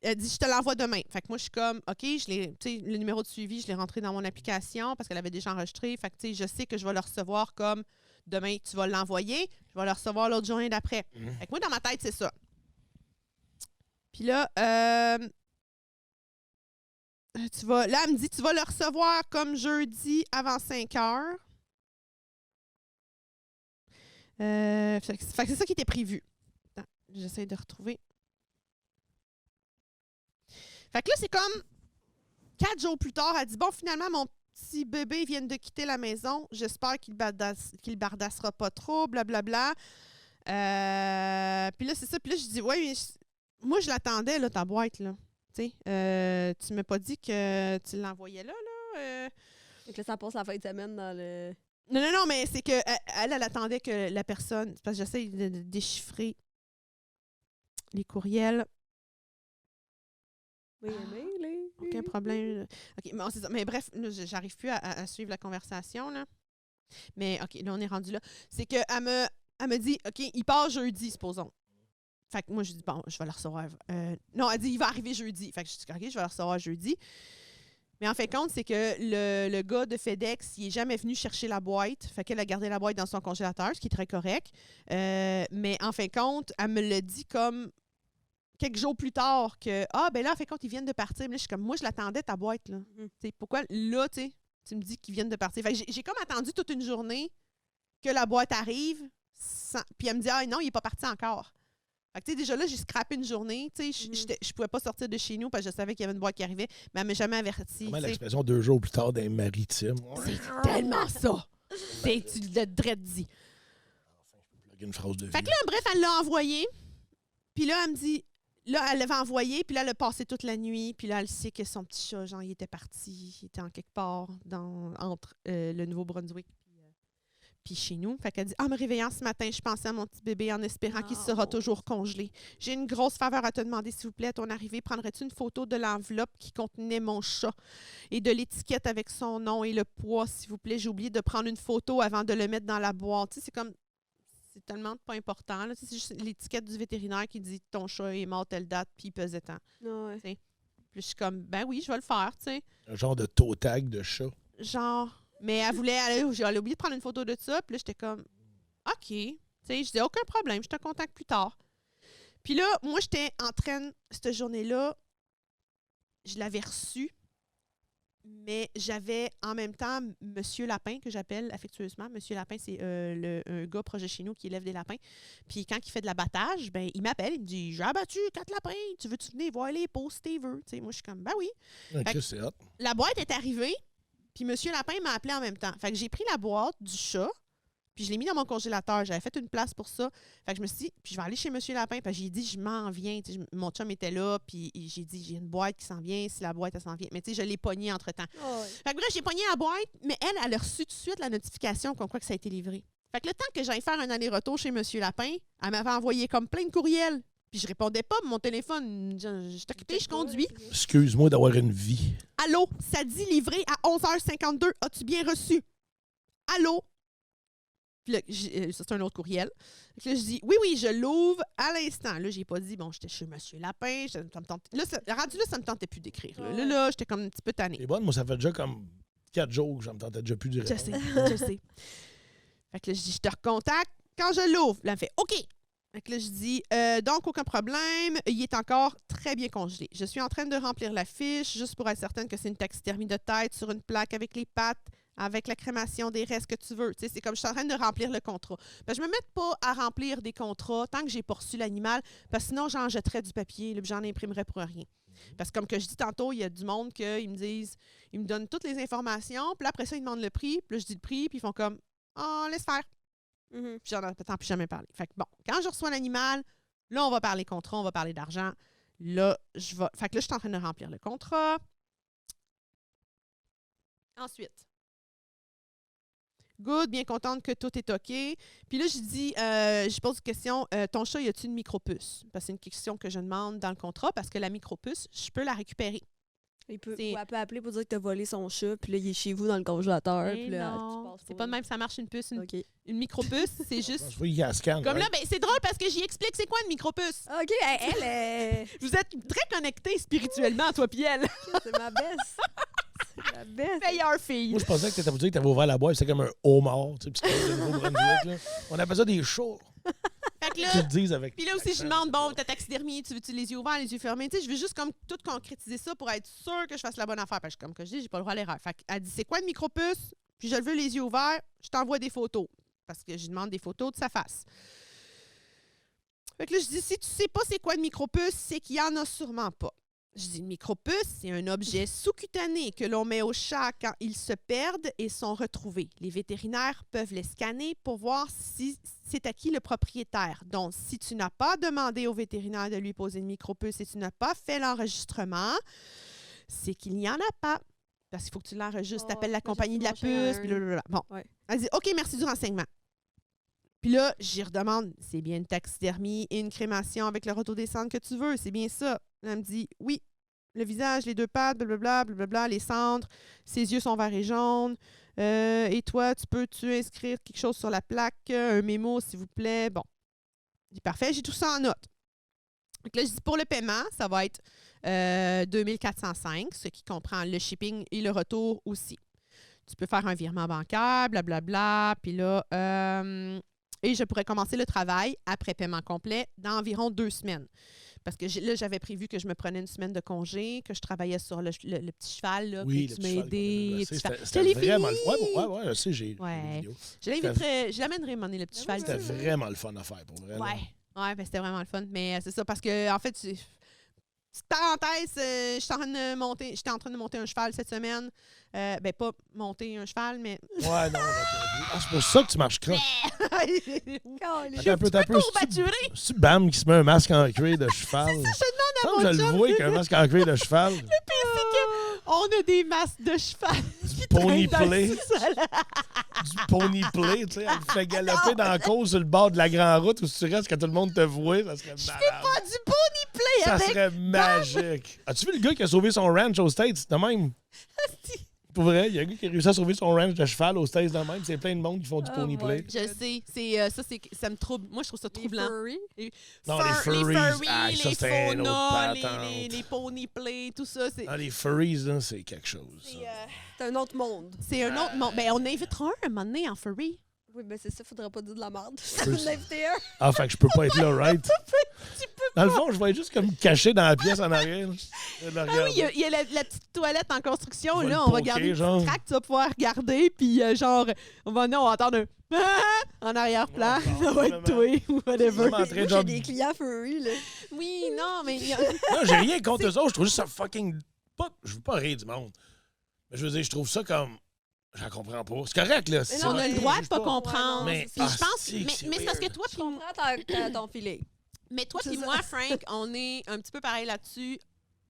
[SPEAKER 2] Elle dit, je te l'envoie demain. Fait que moi, je suis comme, OK, le numéro de suivi, je l'ai rentré dans mon application parce qu'elle avait déjà enregistré. Fait que, tu sais, je sais que je vais le recevoir comme demain, tu vas l'envoyer. Je vais le recevoir l'autre journée d'après. Fait que moi, dans ma tête, c'est ça. Puis là, là, elle me dit, tu vas le recevoir comme jeudi avant 5 heures. Fait que c'est ça qui était prévu. Attends, j'essaie de retrouver. Fait que là, c'est comme 4 jours plus tard, elle dit, bon, finalement, mon petit bébé vient de quitter la maison. J'espère qu'il bardassera pas trop, blablabla. Puis là, c'est ça. Puis là, je dis, ouais, moi, je l'attendais, là, ta boîte, là. Tu sais, tu m'as pas dit que tu l'envoyais là.
[SPEAKER 1] Fait que là, ça passe la fin de semaine dans le...
[SPEAKER 2] Non, mais c'est que elle attendait que la personne... Parce que j'essaie de déchiffrer les courriels.
[SPEAKER 1] Oui,
[SPEAKER 2] Aucun problème. OK, bon, c'est ça. Mais bref, là, j'arrive plus à suivre la conversation, là. Mais OK, là, on est rendu là. C'est qu'elle me dit, OK, il part jeudi, supposons. Fait que moi, je dis, bon, je vais le recevoir. Non, elle dit, il va arriver jeudi. Fait que je dis, OK, je vais le recevoir jeudi. Mais en fin de compte, c'est que le gars de FedEx, il n'est jamais venu chercher la boîte. Fait qu'elle a gardé la boîte dans son congélateur, ce qui est très correct. Mais en fin de compte, elle me l'a dit comme quelques jours plus tard que, ben là, en fin de compte, ils viennent de partir. Mais là, je suis comme, moi, je l'attendais, ta boîte, là. T'sais, pourquoi, là, tu me dis qu'ils viennent de partir? Fait que j'ai comme attendu toute une journée que la boîte arrive. Puis elle me dit, non, il n'est pas parti encore. Fait que, tu sais, déjà là, j'ai scrappé une journée. Tu sais, je pouvais pas sortir de chez nous parce que je savais qu'il y avait une boîte qui arrivait, mais elle m'a jamais averti.
[SPEAKER 3] Comment l'expression 2 jours plus tard d'un maritime?
[SPEAKER 2] C'est tellement ça. Tu l'as dread dit.
[SPEAKER 3] Enfin, je peux plugger une phrase de vie.
[SPEAKER 2] Fait que là, bref, elle l'a envoyé. Puis là, elle me dit, là, elle l'avait envoyé, puis là, elle a passé toute la nuit. Puis là, elle sait que son petit chat, genre, il était parti. Il était en quelque part entre le Nouveau-Brunswick puis chez nous. Fait qu'elle dit, en me réveillant ce matin, je pensais à mon petit bébé en espérant qu'il sera toujours congelé. J'ai une grosse faveur à te demander, s'il vous plaît. À ton arrivée, prendrais-tu une photo de l'enveloppe qui contenait mon chat et de l'étiquette avec son nom et le poids, s'il vous plaît? J'ai oublié de prendre une photo avant de le mettre dans la boîte. Tu sais, c'est comme... C'est tellement pas important. Là. C'est juste l'étiquette du vétérinaire qui dit ton chat est mort telle date puis il pesait tant.
[SPEAKER 1] Ouais.
[SPEAKER 2] Puis je suis comme, ben oui, je vais le faire, tu sais.
[SPEAKER 3] Un genre de toe tag de chat.
[SPEAKER 2] Genre, mais elle a oublié de prendre une photo de ça. Puis là, j'étais comme, OK. Tu sais, je dis, aucun problème, je te contacte plus tard. Puis là, moi, j'étais en train, cette journée-là, je l'avais reçu. Mais j'avais en même temps Monsieur Lapin, que j'appelle affectueusement. Monsieur Lapin, c'est un gars proche de chez nous qui élève des lapins. Puis quand il fait de l'abattage, ben il m'appelle, il me dit « J'ai abattu 4 lapins, tu veux-tu venir voir les peaux si tu veux? » Moi, je suis comme « Ben oui. »
[SPEAKER 3] C'est hot.
[SPEAKER 2] La boîte est arrivée, puis Monsieur Lapin m'a appelé en même temps. Fait que j'ai pris la boîte du chat, puis je l'ai mis dans mon congélateur. J'avais fait une place pour ça. Fait que je me suis dit, puis je vais aller chez Monsieur Lapin. Puis j'ai dit, je m'en viens. Mon chum était là, puis j'ai dit, j'ai une boîte qui s'en vient. Si la boîte, elle s'en vient. Mais tu sais, je l'ai pognée entre-temps.
[SPEAKER 1] Oh, ouais.
[SPEAKER 2] Fait que bref, j'ai pogné la boîte, mais elle a reçu tout de suite la notification comme quoi que ça a été livré. Fait que le temps que j'aille faire un aller-retour chez Monsieur Lapin, elle m'avait envoyé comme plein de courriels. Puis je répondais pas, mon téléphone, je suis occupée, je conduis.
[SPEAKER 3] Excuse-moi d'avoir une vie.
[SPEAKER 2] Allô, ça dit livré à 11h52. As-tu bien reçu? Allô? Puis là, ça, c'est un autre courriel. Puis là, je dis, oui, je l'ouvre à l'instant. Là, j'ai pas dit, bon, j'étais chez Monsieur Lapin. Ça me tentait... Là, rendu là, ça me tentait plus d'écrire. Là, j'étais comme un petit peu tannée.
[SPEAKER 3] C'est bonne, moi, ça fait déjà comme 4 jours que ça me tentait déjà plus de répondre.
[SPEAKER 2] Je sais. Fait que là, je dis, je te recontacte quand je l'ouvre. Là, elle me fait, OK. Fait que là, je dis, donc, aucun problème. Il est encore très bien congelé. Je suis en train de remplir la fiche juste pour être certaine que c'est une taxidermie de tête sur une plaque avec les pattes, avec la crémation des restes que tu veux. Tu sais, c'est comme je suis en train de remplir le contrat. Parce que je me mets pas à remplir des contrats tant que j'ai pas reçu l'animal, parce que sinon, j'en jetterais du papier, là, puis j'en imprimerais pour rien. Parce que comme que je dis tantôt, il y a du monde qu'ils me disent, ils me donnent toutes les informations, puis là, après ça, ils demandent le prix, puis là, je dis le prix, puis ils font comme, oh, laisse faire.
[SPEAKER 1] Mhm.
[SPEAKER 2] Puis j'en entends plus jamais parler. Fait que bon, quand je reçois l'animal, là, on va parler contrat, on va parler d'argent. Là, fait que là, je suis en train de remplir le contrat. Ensuite, good, bien contente que tout est OK. Puis là, je pose une question, ton chat, y a-t-il une micropuce? Parce que c'est une question que je demande dans le contrat, parce que la micropuce, je peux la récupérer.
[SPEAKER 1] Elle peut
[SPEAKER 2] C'est-
[SPEAKER 1] appeler pour dire que t'as volé son chat, puis là, il est chez vous dans le congélateur.
[SPEAKER 2] Mais
[SPEAKER 1] Puis là,
[SPEAKER 2] non,
[SPEAKER 1] tu passes
[SPEAKER 2] c'est pas de même que ça marche une puce.
[SPEAKER 1] OK.
[SPEAKER 2] Une micropuce, c'est juste...
[SPEAKER 3] Je vois qu'il y a un scan.
[SPEAKER 2] Comme
[SPEAKER 3] right?
[SPEAKER 2] là, ben, c'est drôle parce que j'y explique c'est quoi une micropuce.
[SPEAKER 1] OK, elle est...
[SPEAKER 2] Vous êtes très connectés spirituellement, toi puis elle.
[SPEAKER 1] C'est ma besse. C'est ma besse.
[SPEAKER 2] Meilleure fille.
[SPEAKER 3] Moi, je pensais que tu avais dit que tu avais ouvert la boîte, c'est comme un homard, tu sais, puis c'est le Nouveau-Brunswick, là. On appelle ça des chats.
[SPEAKER 2] Fait que
[SPEAKER 3] Tu
[SPEAKER 2] là,
[SPEAKER 3] te dises avec.
[SPEAKER 2] puis là aussi, je demande, bon, ta taxidermie, tu veux-tu les yeux ouverts, les yeux fermés? Tu sais, je veux juste comme tout concrétiser ça pour être sûre que je fasse la bonne affaire. Parce que comme que je dis, j'ai pas le droit à l'erreur. Fait qu'elle dit, c'est quoi une micropuce? Puis je le veux les yeux ouverts, je t'envoie des photos. Parce que je demande des photos de sa face. Fait que là, je dis, si tu sais pas c'est quoi une micropuce, c'est qu'il y en a sûrement pas. Je dis, une micropuce, c'est un objet sous-cutané que l'on met aux chats quand ils se perdent et sont retrouvés. Les vétérinaires peuvent les scanner pour voir si c'est à qui le propriétaire. Donc, si tu n'as pas demandé au vétérinaire de lui poser une micropuce et tu n'as pas fait l'enregistrement, c'est qu'il n'y en a pas. Parce qu'il faut que tu l'enregistres,
[SPEAKER 1] Oh,
[SPEAKER 2] t'appelles la
[SPEAKER 1] t'imagines
[SPEAKER 2] compagnie de la
[SPEAKER 1] tu manges
[SPEAKER 2] puce, puis blablabla. Bon.
[SPEAKER 1] Ouais.
[SPEAKER 2] Elle dit, OK, merci du renseignement. Puis là, j'y redemande, c'est bien une taxidermie et une crémation avec le rotodescente que tu veux, c'est bien ça. Elle me dit, oui, le visage, les deux pattes, blablabla, blablabla, les cendres, ses yeux sont verts et jaunes. Et toi, peux-tu inscrire quelque chose sur la plaque, un mémo, s'il vous plaît? Bon. Je dis, parfait, j'ai tout ça en note. Donc là, je dis, pour le paiement, ça va être 2405, ce qui comprend le shipping et le retour aussi. Tu peux faire un virement bancaire, blablabla, puis là, et je pourrais commencer le travail après paiement complet dans environ 2 semaines. Parce que là, j'avais prévu que je me prenais une semaine de congé, que je travaillais sur le petit cheval, là,
[SPEAKER 3] Oui,
[SPEAKER 2] que
[SPEAKER 3] le
[SPEAKER 2] tu m'as
[SPEAKER 3] cheval qu'on a
[SPEAKER 2] aidé.
[SPEAKER 3] blessé,
[SPEAKER 2] le petit cheval.
[SPEAKER 3] c'était
[SPEAKER 2] Je l'ai
[SPEAKER 3] vraiment le
[SPEAKER 2] fini!
[SPEAKER 3] fun. Ouais, je sais, j'ai
[SPEAKER 2] Ouais.
[SPEAKER 3] une vidéo.
[SPEAKER 2] Je l'amènerai à le petit cheval.
[SPEAKER 3] C'était vraiment le fun à faire, pour vrai. là.
[SPEAKER 2] Ouais, ben c'était vraiment le fun. Mais c'est ça, parce que, en fait, petite parenthèse, j'étais en train de monter un cheval cette semaine. Ben, pas monter un cheval, mais.
[SPEAKER 3] Ouais, non. C'est pour ça que tu marches croche.
[SPEAKER 1] Caliste.
[SPEAKER 3] T'as un peu.
[SPEAKER 2] courbaturé.
[SPEAKER 3] C'est Bam qui se met un masque en cuir de cheval.
[SPEAKER 2] mon
[SPEAKER 3] Je le
[SPEAKER 2] chum.
[SPEAKER 3] vois avec un masque en cuir de cheval.
[SPEAKER 2] On a des masses de cheval.
[SPEAKER 3] Du pony
[SPEAKER 2] traînent dans le
[SPEAKER 3] play.
[SPEAKER 2] sous-sol.
[SPEAKER 3] Du pony play, tu sais. Elle te fait galoper dans la course sur le bord de la grande route où tu restes que tout le monde te voit. Ça serait malade.
[SPEAKER 2] Pas du pony play
[SPEAKER 3] Ça
[SPEAKER 2] avec.
[SPEAKER 3] serait magique. As-tu vu le gars qui a sauvé son ranch aux States de même? Pour vrai, il y a un gars qui a réussi à sauver son ranch de cheval aux States de même. C'est plein de monde qui font du
[SPEAKER 1] Oh
[SPEAKER 3] pony
[SPEAKER 1] my
[SPEAKER 3] play.
[SPEAKER 1] God.
[SPEAKER 2] Je sais, ça me trouble. Moi, je trouve ça
[SPEAKER 1] Les
[SPEAKER 2] troublant.
[SPEAKER 1] furries.
[SPEAKER 3] Non, les furries, ah, ça,
[SPEAKER 2] les
[SPEAKER 3] c'est une autre
[SPEAKER 2] faunas,
[SPEAKER 3] patente.
[SPEAKER 2] les pony play, tout ça.
[SPEAKER 3] Ah, les furries, là, c'est quelque chose. ça.
[SPEAKER 1] C'est un autre monde.
[SPEAKER 2] C'est un autre monde. Ben, on invitera un moment donné en furry.
[SPEAKER 1] Oui, ben c'est ça, faudrait pas dire de la merde.
[SPEAKER 3] peux-
[SPEAKER 1] On a invité un.
[SPEAKER 3] Ah, fait que je peux pas être là, right? Dans le fond, je vais être juste comme caché dans la pièce en arrière.
[SPEAKER 2] Ah oui, il y a la petite toilette en construction.
[SPEAKER 3] Je vais
[SPEAKER 2] Là,
[SPEAKER 3] le
[SPEAKER 2] on va
[SPEAKER 3] poker,
[SPEAKER 2] garder une
[SPEAKER 3] genre.
[SPEAKER 2] petite traque, tu vas pouvoir regarder. Puis, genre, on va entendre un en arrière-plan.
[SPEAKER 3] Ouais,
[SPEAKER 2] Ça va être toi ou whatever.
[SPEAKER 3] Vraiment en train de
[SPEAKER 1] Moi,
[SPEAKER 3] genre-
[SPEAKER 1] j'ai des clients furry, là.
[SPEAKER 2] Oui, non, mais.
[SPEAKER 3] Non, j'ai rien contre eux autres. Je trouve juste ça fucking. Je veux pas rire du monde. Mais je veux dire, je trouve ça comme. J'en comprends pas. C'est correct, là.
[SPEAKER 1] Mais
[SPEAKER 2] on
[SPEAKER 1] non,
[SPEAKER 2] a le
[SPEAKER 1] mais-
[SPEAKER 2] droit de pas
[SPEAKER 1] Ouais,
[SPEAKER 2] comprendre.
[SPEAKER 1] non,
[SPEAKER 3] Mais-
[SPEAKER 1] c'est
[SPEAKER 2] Puis
[SPEAKER 1] ça.
[SPEAKER 2] je pense.
[SPEAKER 3] c'est
[SPEAKER 2] Mais c'est parce que
[SPEAKER 3] weird.
[SPEAKER 2] toi,
[SPEAKER 1] Je comprends ton feeling.
[SPEAKER 2] mais toi
[SPEAKER 1] C'est
[SPEAKER 2] puis
[SPEAKER 1] ça.
[SPEAKER 2] moi, Frank, on est un petit peu pareil là-dessus.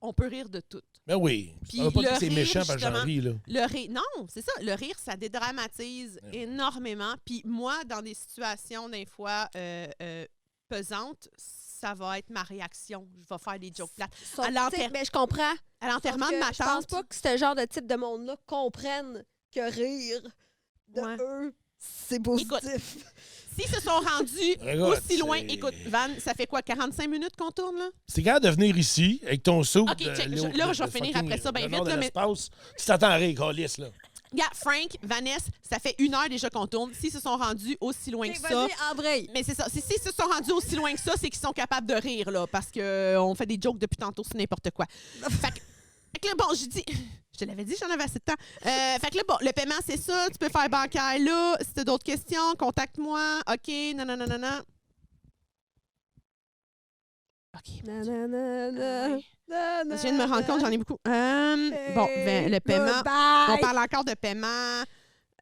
[SPEAKER 2] On peut rire de tout.
[SPEAKER 3] Ben oui.
[SPEAKER 2] Puis
[SPEAKER 3] Ça veut pas dire
[SPEAKER 2] le
[SPEAKER 3] que c'est
[SPEAKER 2] rire,
[SPEAKER 3] méchant parce que j'en
[SPEAKER 2] justement,
[SPEAKER 3] ris, là.
[SPEAKER 2] Le rire, non, c'est ça. Le rire, ça dédramatise
[SPEAKER 3] Ouais.
[SPEAKER 2] énormément. Puis moi, dans des situations, des fois, pesantes, ça va être ma réaction. Je vais faire des jokes plates. À l'enterre-
[SPEAKER 1] Ben, je comprends.
[SPEAKER 2] À l'enterrement de ma
[SPEAKER 1] Je pense
[SPEAKER 2] tante,
[SPEAKER 1] pas que ce genre de type de monde-là comprenne que rire de
[SPEAKER 2] Ouais.
[SPEAKER 1] eux, c'est positif.
[SPEAKER 2] s'ils se sont rendus
[SPEAKER 3] Regarde,
[SPEAKER 2] aussi loin,
[SPEAKER 3] c'est-
[SPEAKER 2] écoute, Van, ça fait quoi, 45 minutes qu'on tourne, là?
[SPEAKER 3] C'est capable de venir ici avec ton saut.
[SPEAKER 2] Ok, check, là, je vais finir après ça, ben vite, là, mais-
[SPEAKER 3] l'espace. Tu t'attends à rire, câlisse, là.
[SPEAKER 2] Regarde, Frank, Vanessa, ça fait 1 heure déjà qu'on tourne. S'ils se sont rendus aussi loin que ça...
[SPEAKER 1] Vas-y, embraye.
[SPEAKER 2] Mais c'est ça. S'ils se sont rendus aussi loin que ça, c'est qu'ils sont capables de rire, là, parce qu'on fait des jokes depuis tantôt sur n'importe quoi. Fait que là, bon, je dis... Je te l'avais dit, j'en avais assez de temps. Fait que là, bon, le paiement, c'est ça. Tu peux faire bancaire là. Si tu as d'autres questions, contacte-moi. OK, non. OK.
[SPEAKER 1] Nanana.
[SPEAKER 2] Je viens de me rendre compte, j'en ai beaucoup. Bon, le paiement. On parle encore de paiement.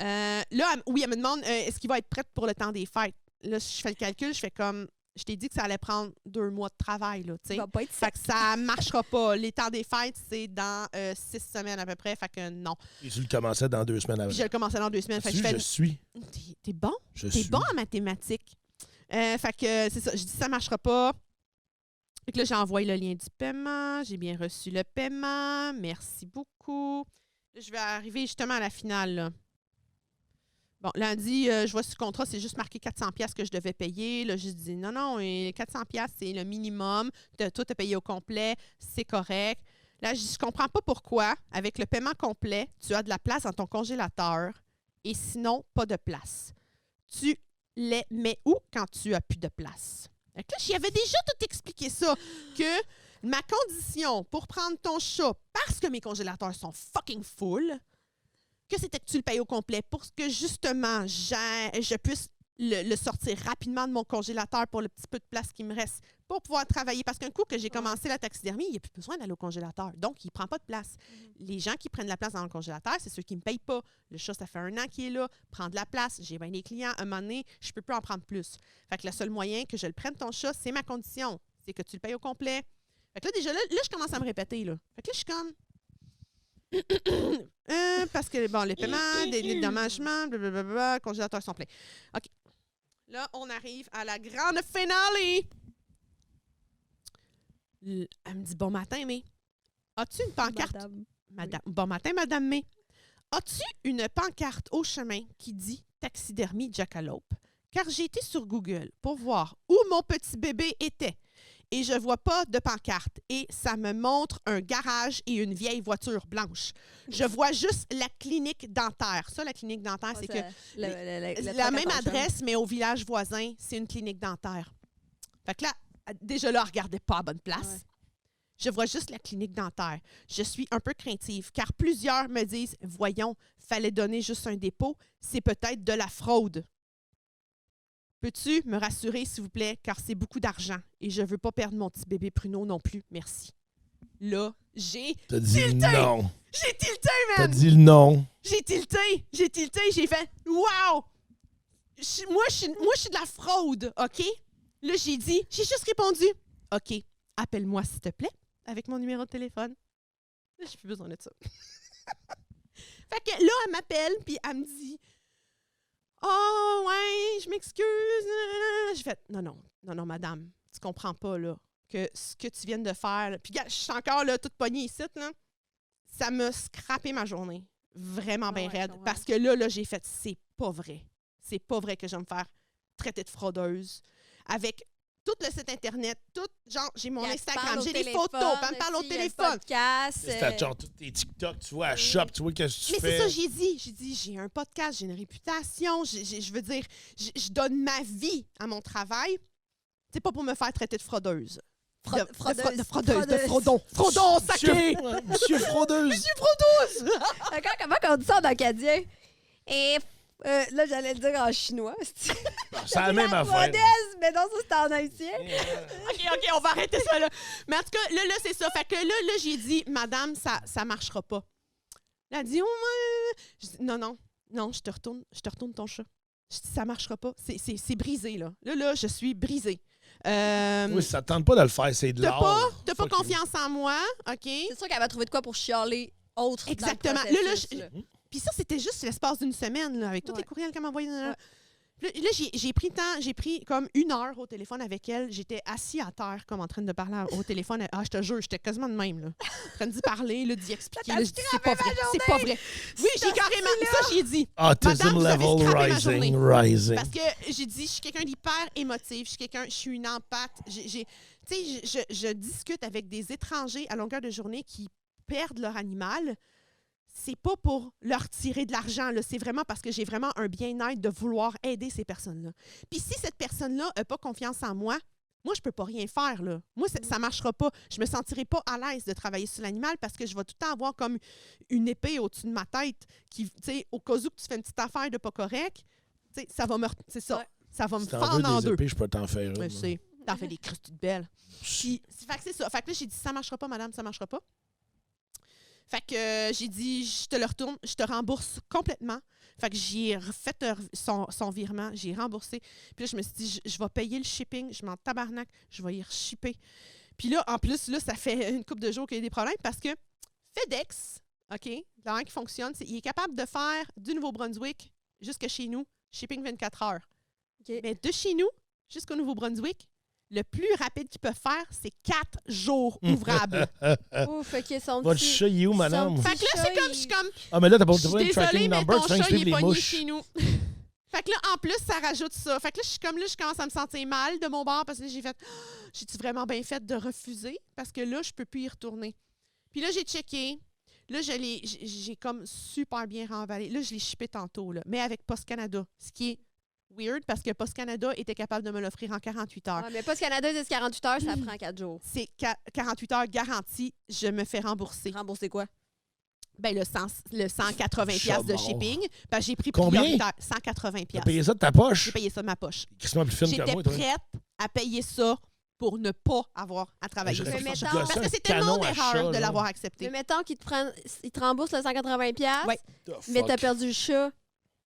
[SPEAKER 2] Là, oui, elle me demande est-ce qu'il va être prêt pour le temps des fêtes. Là, je fais le calcul, je fais comme. Je t'ai dit que ça allait prendre 2 mois de travail, là, tu sais.
[SPEAKER 1] Va pas être
[SPEAKER 2] Fait que ça marchera pas. Les temps des fêtes, c'est dans 6 semaines à peu près. Fait que non.
[SPEAKER 3] Et tu le commençais dans 2 semaines avant.
[SPEAKER 2] Puis je le commençais dans 2 semaines. Fait que
[SPEAKER 3] Je suis.
[SPEAKER 2] T'es bon?
[SPEAKER 3] Je
[SPEAKER 2] T'es
[SPEAKER 3] suis.
[SPEAKER 2] bon en mathématiques. Fait que c'est ça. Je dis ça marchera pas. Fait que là, j'ai envoyé le lien du paiement. J'ai bien reçu le paiement. Merci beaucoup. Là, je vais arriver justement à la finale, là. Bon, lundi, je vois sur le contrat, c'est juste marqué 400$ que je devais payer. Là, je dis non, 400$, c'est le minimum. Toi, tu as payé au complet, c'est correct. Là, je dis, je comprends pas pourquoi, avec le paiement complet, tu as de la place dans ton congélateur et sinon, pas de place. Tu les mets où quand tu as plus de place? Fait que là, j'y avais déjà tout expliqué ça, que ma condition pour prendre ton chat, parce que mes congélateurs sont fucking full, que c'était que tu le payes au complet pour que, justement, je puisse le sortir rapidement de mon congélateur pour le petit peu de place qui me reste pour pouvoir travailler. Parce qu'un coup que j'ai commencé la taxidermie, il n'y a plus besoin d'aller au congélateur. Donc, il ne prend pas de place. Les gens qui prennent la place dans le congélateur, c'est ceux qui ne me payent pas. Le chat, ça fait 1 an qu'il est là, prend de la place. J'ai bien des clients. À un moment donné, je ne peux plus en prendre plus. Fait que le seul moyen que je le prenne, ton chat, c'est ma condition. C'est que tu le payes au complet. Fait que là, déjà, là, je commence à me répéter. Là. Fait que là, je suis comme... parce que, bon, les paiements, des dédommagements, blablabla, congélateurs sont pleins. OK. Là, on arrive à la grande finale. Elle me dit, bon matin, mais as-tu une pancarte? Madame. Oui. Bon matin, Madame May. As-tu une pancarte au chemin qui dit taxidermie Jackalope? Car j'ai été sur Google pour voir où mon petit bébé était. Et je ne vois pas de pancarte. Et ça me montre un garage et une vieille voiture blanche. Je vois juste la clinique dentaire. Ça, la clinique dentaire, c'est que la même adresse, mais au village voisin, c'est une clinique dentaire. Fait que là, déjà là, elle ne regardait pas à bonne place. Ouais. Je vois juste la clinique dentaire. Je suis un peu craintive, car plusieurs me disent, voyons, fallait donner juste un dépôt. C'est peut-être de la fraude. Peux-tu me rassurer, s'il vous plaît, car c'est beaucoup d'argent et je ne veux pas perdre mon petit bébé pruneau non plus. Merci. Là, j'ai tilté.
[SPEAKER 3] Non.
[SPEAKER 2] J'ai tilté, man.
[SPEAKER 3] T'as dit non.
[SPEAKER 2] J'ai tilté. J'ai fait « Wow! » Moi, je suis de la fraude, OK? Là, j'ai juste répondu « OK, appelle-moi, s'il te plaît, avec mon numéro de téléphone. » Là, j'ai plus besoin de ça. Fait que là, elle m'appelle, puis elle me dit « Oh, ouais, je m'excuse. » J'ai fait « Non, madame, tu comprends pas, là, que ce que tu viens de faire, là, puis je suis encore, là, toute pognée ici, là, ça m'a scrappé ma journée. Vraiment bien raide. Parce que là, j'ai fait « C'est pas vrai. C'est pas vrai que je vais me faire traiter de fraudeuse. » Avec tout le site Internet, tout, genre, j'ai mon Instagram, j'ai des photos, elle me parle au téléphone.
[SPEAKER 3] C'est genre tous tes TikTok, tu vois, à shop, tu vois qu'est-ce que tu fais.
[SPEAKER 2] Mais c'est ça, j'ai dit, j'ai un podcast, j'ai une réputation, je veux dire, je donne ma vie à mon travail. C'est pas pour me faire traiter de fraudeuse. De fraudon. Fraudon, sacré!
[SPEAKER 3] Monsieur fraudeuse.
[SPEAKER 2] Monsieur fraudeuse!
[SPEAKER 1] Comment on dit ça en acadien? Et là, j'allais le dire en chinois.
[SPEAKER 3] C'est la même affaire.
[SPEAKER 1] Mais non, ça, c'était en haïtien.
[SPEAKER 2] OK, on va arrêter ça, là. Mais en tout cas, là, c'est ça. Fait que là, j'ai dit, madame, ça marchera pas. Elle a dit, oh, je dis, non, je te retourne ton chat. Je dis, ça marchera pas. C'est brisé, là. Là, je suis brisée.
[SPEAKER 3] Oui, ça ne tente pas de le faire, c'est de l'art.
[SPEAKER 2] T'as pas confiance en moi, OK?
[SPEAKER 1] C'est sûr qu'elle va trouver de quoi pour chialer autre.
[SPEAKER 2] Exactement. Puis ça, c'était juste l'espace d'une semaine, là, avec tous les courriels qu'elle m'a envoyés. Là, j'ai pris comme 1 heure au téléphone avec elle. J'étais assis à terre, comme en train de parler au téléphone. Ah, je te jure, j'étais quasiment de même, là. En train d'y parler, d'y expliquer. Là, c'est pas vrai. C'est pas vrai. Oui, j'ai carrément... Ça, j'ai dit.
[SPEAKER 3] Autism level rising.
[SPEAKER 2] Parce que j'ai dit, je suis quelqu'un d'hyper émotif. Je suis une empathe. Tu sais, je discute avec des étrangers à longueur de journée qui perdent leur animal. c'est pas pour leur tirer de l'argent, là. C'est vraiment parce que j'ai vraiment un bien-être de vouloir aider ces personnes-là. Puis si cette personne-là n'a pas confiance en moi, je peux pas rien faire, là. Moi, ça marchera pas. Je me sentirai pas à l'aise de travailler sur l'animal parce que je vais tout le temps avoir comme une épée au-dessus de ma tête qui, tu sais, au cas où que tu fais une petite affaire de pas correct, tu sais, ça va me... C'est ça.
[SPEAKER 1] Ouais.
[SPEAKER 2] Ça va me
[SPEAKER 3] Si t'en
[SPEAKER 2] fendre en
[SPEAKER 3] veux des
[SPEAKER 2] deux.
[SPEAKER 3] épées, je peux t'en faire une.
[SPEAKER 2] Je sais. T'en fais des crustes belles. Puis, fait que c'est ça. Fait que là, j'ai dit, ça marchera pas, madame, ça marchera pas. Fait que j'ai dit, je te le retourne, je te rembourse complètement. Fait que j'ai refait son virement, j'ai remboursé. Puis là, je me suis dit, je vais payer le shipping, je m'en tabarnak, je vais y reshipper. Puis là, en plus, là, ça fait une couple de jours qu'il y a des problèmes parce que FedEx, OK, la manière qui fonctionne, c'est qu'il est capable de faire du Nouveau-Brunswick jusqu'à chez nous, shipping 24 heures.
[SPEAKER 1] OK.
[SPEAKER 2] Mais de chez nous jusqu'au Nouveau-Brunswick, le plus rapide qu'ils peuvent faire, c'est 4 jours ouvrables.
[SPEAKER 1] Ouf, OK, son
[SPEAKER 3] Votre
[SPEAKER 1] petit...
[SPEAKER 3] chat, il est où, madame?
[SPEAKER 1] son
[SPEAKER 2] Fait
[SPEAKER 1] petit
[SPEAKER 2] que là, c'est
[SPEAKER 1] chat,
[SPEAKER 2] comme, je suis comme,
[SPEAKER 3] Ah, mais là, t'as pas
[SPEAKER 2] je suis
[SPEAKER 3] un
[SPEAKER 2] désolée,
[SPEAKER 3] tracking
[SPEAKER 2] mais
[SPEAKER 3] number,
[SPEAKER 2] ton
[SPEAKER 3] tu viens de
[SPEAKER 2] chat, il
[SPEAKER 3] suivre
[SPEAKER 2] est
[SPEAKER 3] les
[SPEAKER 2] pogné
[SPEAKER 3] mouches.
[SPEAKER 2] chez nous. Fait que là, en plus, ça rajoute ça. Fait que là, je suis comme là, je commence à me sentir mal de mon bord parce que là, j'ai-tu vraiment bien fait de refuser? Parce que là, je peux plus y retourner. Puis là, j'ai checké. Là, j'ai comme super bien remballé. Là, je l'ai shippé tantôt, là, mais avec Post Canada, ce qui est weird parce que Post Canada était capable de me l'offrir en 48 heures.
[SPEAKER 1] Ah, mais Post Canada, ils disent 48 heures, ça prend 4 jours.
[SPEAKER 2] C'est 48 heures garantie, je me fais rembourser.
[SPEAKER 1] Rembourser quoi?
[SPEAKER 2] Ben, le 180$
[SPEAKER 3] Chat
[SPEAKER 2] de
[SPEAKER 3] mort.
[SPEAKER 2] shipping. Ben, j'ai pris
[SPEAKER 3] Combien?
[SPEAKER 2] prioritaire.
[SPEAKER 3] T'as
[SPEAKER 2] 180$.
[SPEAKER 3] payé ça de ta poche?
[SPEAKER 2] J'ai payé ça de ma poche.
[SPEAKER 3] Qu'est-ce que plus fine que
[SPEAKER 2] J'étais
[SPEAKER 3] moi, toi?
[SPEAKER 2] prête à payer ça pour ne pas avoir à travailler
[SPEAKER 3] J'aurais
[SPEAKER 2] sur
[SPEAKER 1] Mais
[SPEAKER 2] ça.
[SPEAKER 1] mettons-
[SPEAKER 3] gossé
[SPEAKER 2] Parce que
[SPEAKER 3] un
[SPEAKER 2] c'était
[SPEAKER 3] canon
[SPEAKER 2] mon
[SPEAKER 3] à
[SPEAKER 2] erreur
[SPEAKER 3] chat,
[SPEAKER 2] de
[SPEAKER 3] là.
[SPEAKER 2] l'avoir accepté.
[SPEAKER 1] Mais mettons qu'ils ils te remboursent le 180$,
[SPEAKER 2] Ouais.
[SPEAKER 3] The
[SPEAKER 1] mais
[SPEAKER 3] fuck?
[SPEAKER 1] t'as perdu le chat.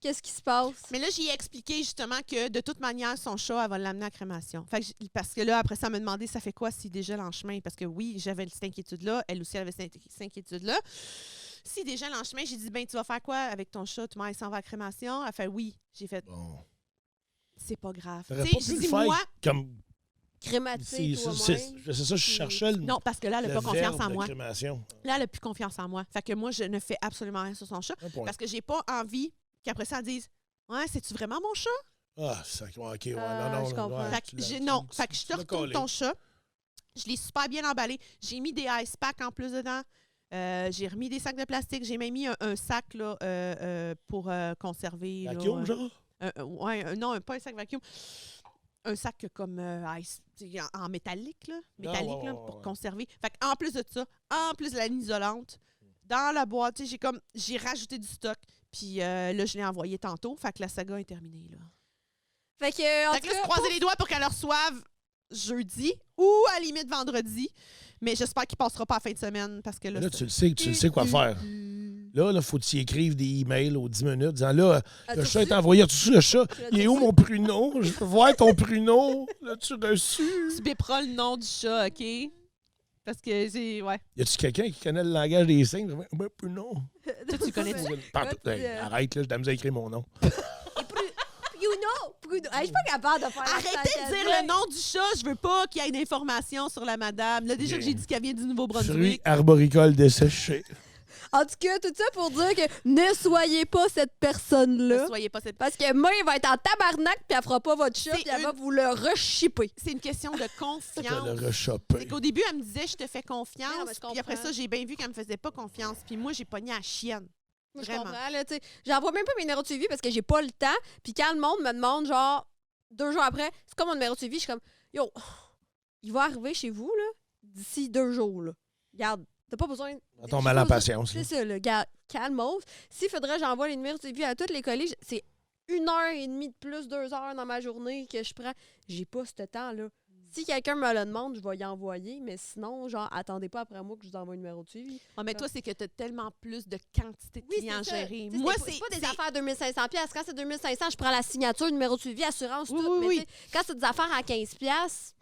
[SPEAKER 1] Qu'est-ce qui se passe?
[SPEAKER 2] Mais là, j'y ai expliqué justement que de toute manière, son chat, elle va l'amener à crémation. Fait que parce que là, après ça, elle m'a demandé ça fait quoi s'il dégèle en chemin? Parce que oui, j'avais cette inquiétude-là. Elle aussi, elle avait cette inquiétude-là. S'il dégèle en chemin, j'ai dit, ben tu vas faire quoi avec ton chat? Tu m'as s'en va à crémation? Elle fait oui. J'ai fait,
[SPEAKER 3] Bon.
[SPEAKER 2] c'est pas grave.
[SPEAKER 3] T'aurais
[SPEAKER 2] Tu
[SPEAKER 3] pas
[SPEAKER 2] sais,
[SPEAKER 3] pu
[SPEAKER 2] je
[SPEAKER 3] le
[SPEAKER 2] dis,
[SPEAKER 3] faire
[SPEAKER 2] moi,
[SPEAKER 3] comme...
[SPEAKER 1] Crématisé
[SPEAKER 3] C'est
[SPEAKER 1] toi-même.
[SPEAKER 3] ça, je cherchais le...
[SPEAKER 2] non, parce que là, elle n'a
[SPEAKER 3] le
[SPEAKER 2] pas confiance
[SPEAKER 3] verbe
[SPEAKER 2] en
[SPEAKER 3] de
[SPEAKER 2] moi.
[SPEAKER 3] crémation.
[SPEAKER 2] Là, elle n'a plus confiance en moi. Fait que moi, je ne fais absolument rien sur son chat.
[SPEAKER 3] Un point.
[SPEAKER 2] Parce que j'ai pas envie qu'après ça, elle dise ouais, c'est-tu vraiment mon chat?
[SPEAKER 3] Ah, OK, ouais,
[SPEAKER 1] Ah,
[SPEAKER 3] non,
[SPEAKER 1] je
[SPEAKER 3] non.
[SPEAKER 1] comprends.
[SPEAKER 3] ouais,
[SPEAKER 2] Fait que,
[SPEAKER 3] tu l'as-
[SPEAKER 2] non.
[SPEAKER 3] tu-
[SPEAKER 2] Fait que je te
[SPEAKER 3] tu l'as
[SPEAKER 2] retourne
[SPEAKER 3] collé.
[SPEAKER 2] ton chat. Je l'ai super bien emballé. J'ai mis des ice packs en plus dedans. J'ai remis des sacs de plastique. J'ai même mis un sac là, pour conserver. là,
[SPEAKER 3] Vacuum, genre?
[SPEAKER 2] non, pas un sac vacuum. Un sac comme ice, en métallique, là, métallique là, pour conserver. Fait en plus de ça, en plus de la ligne isolante, dans la boîte, j'ai rajouté du stock. Puis là, je l'ai envoyé tantôt. Fait que la saga est terminée. Là.
[SPEAKER 1] Fait que, en
[SPEAKER 2] Fait
[SPEAKER 1] tout
[SPEAKER 2] que là,
[SPEAKER 1] cas,
[SPEAKER 2] croisez les doigts pour qu'elle le reçoive jeudi ou à la limite vendredi. Mais j'espère qu'il passera pas à la fin de semaine parce que là,
[SPEAKER 3] Là, tu le sais quoi faire. Là, faut que tu y écrives des emails aux 10 minutes disant là, le chat est envoyé. As-tu le chat? Il est où mon pruneau? Je veux voir ton pruneau. L'as-tu reçu?
[SPEAKER 2] tu biperas le nom du chat, OK? Parce que c'est. Ouais.
[SPEAKER 3] Y a-tu quelqu'un qui connaît le langage des signes? Ben, pruneau.
[SPEAKER 2] Toi, tu connais.
[SPEAKER 3] Arrête, là, je t'amuse à écrire mon nom.
[SPEAKER 1] Bruno. Hey, je suis pas capable de faire la
[SPEAKER 2] Arrêtez de dire le nom du chat. Je veux pas qu'il y ait d'informations sur la madame. Là, déjà que j'ai dit qu'elle vient du
[SPEAKER 3] Fruits
[SPEAKER 2] Nouveau-Brunswick.
[SPEAKER 3] arboricoles desséchés.
[SPEAKER 1] En tout cas, tout ça pour dire que ne soyez pas cette
[SPEAKER 2] Ne
[SPEAKER 1] personne-là.
[SPEAKER 2] soyez pas cette.
[SPEAKER 1] Parce que moi, il va être en tabarnak, puis elle fera pas votre chat,
[SPEAKER 2] C'est
[SPEAKER 1] puis elle va
[SPEAKER 2] une-
[SPEAKER 1] vous le reshipper.
[SPEAKER 2] C'est une question de
[SPEAKER 3] Je vais
[SPEAKER 2] confiance.
[SPEAKER 3] le
[SPEAKER 2] C'est
[SPEAKER 3] rechopper.
[SPEAKER 2] qu'au début, elle me disait je te fais
[SPEAKER 1] Non,
[SPEAKER 2] confiance.
[SPEAKER 1] mais je
[SPEAKER 2] Puis après
[SPEAKER 1] comprends.
[SPEAKER 2] ça, j'ai bien vu qu'elle me faisait pas confiance. Puis moi, j'ai pogné à la chienne.
[SPEAKER 1] Moi, je
[SPEAKER 2] Vraiment.
[SPEAKER 1] comprends, là, tu sais. J'envoie même pas mes numéros de suivi parce que j'ai pas le temps. Puis quand le monde me demande, genre, 2 jours après, c'est quoi mon numéro de suivi? Je suis comme, yo, il va arriver chez vous, là, d'ici 2 jours, là. Regarde, t'as pas besoin...
[SPEAKER 3] On tombe mal en patience. là.
[SPEAKER 1] C'est ça, le gars, calmos. S'il faudrait que j'envoie les numéros de suivi à toutes les collèges, c'est 1h30 de plus, 2 heures dans ma journée que je prends. J'ai pas ce temps-là. Si quelqu'un me le demande, je vais y envoyer, mais sinon, genre, attendez pas après moi que je vous envoie un numéro de suivi.
[SPEAKER 2] Ah, mais toi, c'est que tu as tellement plus de quantité de clients
[SPEAKER 1] c'est ça.
[SPEAKER 2] gérés.
[SPEAKER 1] Tu sais,
[SPEAKER 2] Moi,
[SPEAKER 1] c'est pas des affaires 2500 pièces. Quand c'est 2500, je prends la signature, numéro de suivi, assurance,
[SPEAKER 2] Oui,
[SPEAKER 1] tout.
[SPEAKER 2] oui,
[SPEAKER 1] Mais
[SPEAKER 2] oui.
[SPEAKER 1] tu sais, quand c'est des affaires à 15 pièces,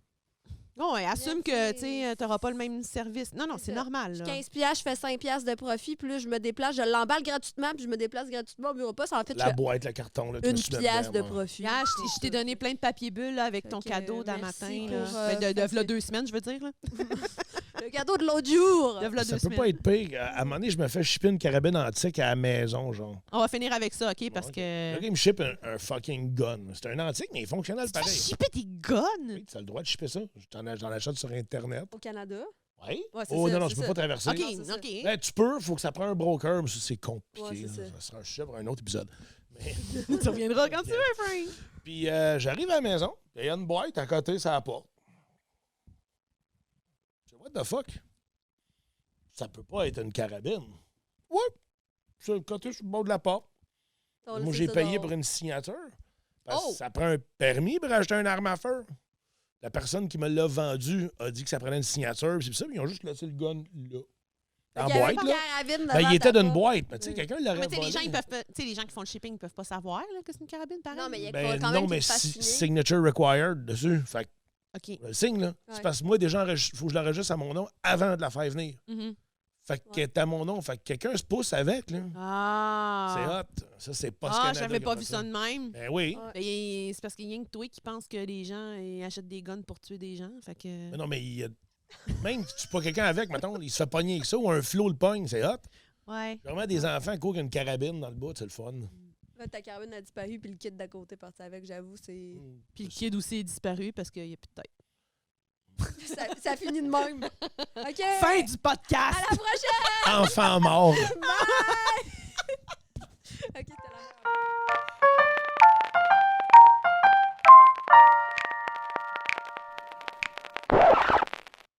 [SPEAKER 2] Oh, ouais, assume
[SPEAKER 1] Mais
[SPEAKER 2] que
[SPEAKER 1] c'est-
[SPEAKER 2] tu n'auras pas le même service. Non, non,
[SPEAKER 1] C'est
[SPEAKER 2] c'est
[SPEAKER 1] ça.
[SPEAKER 2] normal. Là.
[SPEAKER 1] 15 pièces, je fais 5 pièces de profit, puis là, je me déplace, je l'emballe gratuitement, puis je me déplace gratuitement au bureau poste. En fait, je
[SPEAKER 3] La
[SPEAKER 1] fais
[SPEAKER 3] boîte, le carton. Là, tu
[SPEAKER 1] 1
[SPEAKER 3] me suis
[SPEAKER 1] pièce
[SPEAKER 3] là-dedans,
[SPEAKER 1] de
[SPEAKER 3] moi.
[SPEAKER 1] profit.
[SPEAKER 2] Regarde, je t'ai donné plein de papier bulles là, avec
[SPEAKER 1] Fait
[SPEAKER 2] ton
[SPEAKER 1] que,
[SPEAKER 2] cadeau d'un
[SPEAKER 1] merci
[SPEAKER 2] matin.
[SPEAKER 1] pour,
[SPEAKER 2] Là. Ben, de
[SPEAKER 1] facile-
[SPEAKER 2] 2 semaines, je veux dire. Là.
[SPEAKER 1] Le cadeau de l'autre jour.
[SPEAKER 2] De v'là
[SPEAKER 3] Ça
[SPEAKER 2] 2
[SPEAKER 3] peut
[SPEAKER 2] semaines.
[SPEAKER 3] pas être pire. À un moment donné, je me fais shipper une carabine antique à la maison, genre.
[SPEAKER 2] On va finir avec ça, OK? Parce
[SPEAKER 3] Ok.
[SPEAKER 2] que.
[SPEAKER 3] Le gars, il me ship un fucking gun. C'est un antique, mais il est fonctionnel
[SPEAKER 2] Tu fais
[SPEAKER 3] pareil.
[SPEAKER 2] shipper des guns?
[SPEAKER 3] Oui, tu as le droit de shipper ça. J'en achète sur Internet.
[SPEAKER 1] Au Canada.
[SPEAKER 3] Oui?
[SPEAKER 1] Ouais, c'est
[SPEAKER 3] Oh
[SPEAKER 1] ça,
[SPEAKER 3] non, non,
[SPEAKER 1] c'est
[SPEAKER 3] tu peux
[SPEAKER 1] ça.
[SPEAKER 3] pas traverser.
[SPEAKER 2] OK,
[SPEAKER 1] Non, c'est ça.
[SPEAKER 2] OK.
[SPEAKER 3] Ben, tu peux, il faut que ça prenne un broker, mais ça, c'est compliqué.
[SPEAKER 1] Ouais, c'est
[SPEAKER 3] là.
[SPEAKER 1] ça.
[SPEAKER 3] Ça sera un sujet pour un autre épisode. Mais...
[SPEAKER 2] Tu reviendras quand tu veux, Frank.
[SPEAKER 3] Puis j'arrive à la maison, il y a une boîte à côté, ça la porte. Je dis, what the fuck? Ça peut pas être une carabine. Ouais. C'est le côté sur le bord de la porte.
[SPEAKER 1] On
[SPEAKER 3] Moi,
[SPEAKER 1] laisse
[SPEAKER 3] j'ai
[SPEAKER 1] ça
[SPEAKER 3] payé
[SPEAKER 1] dehors.
[SPEAKER 3] pour une signature. Parce que
[SPEAKER 1] Oh!
[SPEAKER 3] ça prend un permis pour acheter une arme à feu. La personne qui me l'a vendu a dit que ça prenait une signature. C'est pour ça, ils ont juste laissé le gun là. En
[SPEAKER 1] Il y avait
[SPEAKER 3] boîte,
[SPEAKER 1] une
[SPEAKER 3] là.
[SPEAKER 1] carabine
[SPEAKER 3] Ben,
[SPEAKER 1] devant
[SPEAKER 3] il était
[SPEAKER 1] ta
[SPEAKER 3] d'une
[SPEAKER 1] porte.
[SPEAKER 3] boîte. Mais tu sais,
[SPEAKER 1] Oui.
[SPEAKER 3] quelqu'un l'aurait
[SPEAKER 2] Mais tu sais,
[SPEAKER 3] volé.
[SPEAKER 2] les gens, ils peuvent pas, tu sais, les gens qui font le shipping, ils peuvent pas savoir là, que c'est une carabine, pareil.
[SPEAKER 1] Non, mais il y a
[SPEAKER 3] Ben,
[SPEAKER 1] quand
[SPEAKER 3] non,
[SPEAKER 1] même
[SPEAKER 3] mais
[SPEAKER 1] qu'il fasse signer.
[SPEAKER 3] signature required dessus. Fait que
[SPEAKER 2] OK.
[SPEAKER 3] le signe, là.
[SPEAKER 1] Ouais.
[SPEAKER 3] C'est parce que moi, déjà, il faut que je l'enregistre à mon nom avant de la faire venir.
[SPEAKER 2] Mhm.
[SPEAKER 3] Fait que t'es à mon nom. Fait que quelqu'un se pousse avec, là.
[SPEAKER 2] Ah.
[SPEAKER 3] C'est hot. Ça, c'est pas
[SPEAKER 2] Ah,
[SPEAKER 3] Canada
[SPEAKER 2] j'avais
[SPEAKER 3] qui a
[SPEAKER 2] pas
[SPEAKER 3] fait
[SPEAKER 2] vu ça de même.
[SPEAKER 3] Ben oui.
[SPEAKER 1] Ouais.
[SPEAKER 2] Ben, c'est parce qu'il y a que toi qui pense que les gens achètent des guns pour tuer des gens. Fait que...
[SPEAKER 3] Mais non, mais il y a... même si tu pas quelqu'un avec, mettons, il se fait pogner avec ça ou un flot le pogne, c'est hot.
[SPEAKER 2] Ouais.
[SPEAKER 3] Vraiment, des enfants qui courent avec une carabine dans le bout, c'est le fun.
[SPEAKER 1] Là, ta carabine a disparu, puis le kit d'à côté parti avec, j'avoue, c'est.
[SPEAKER 2] Puis le kid aussi est disparu parce qu'il y a plus de tête.
[SPEAKER 1] ça finit de même. OK.
[SPEAKER 2] Fin du podcast!
[SPEAKER 1] À la prochaine!
[SPEAKER 3] Enfant mort.
[SPEAKER 1] Bye! OK, c'était la meilleure.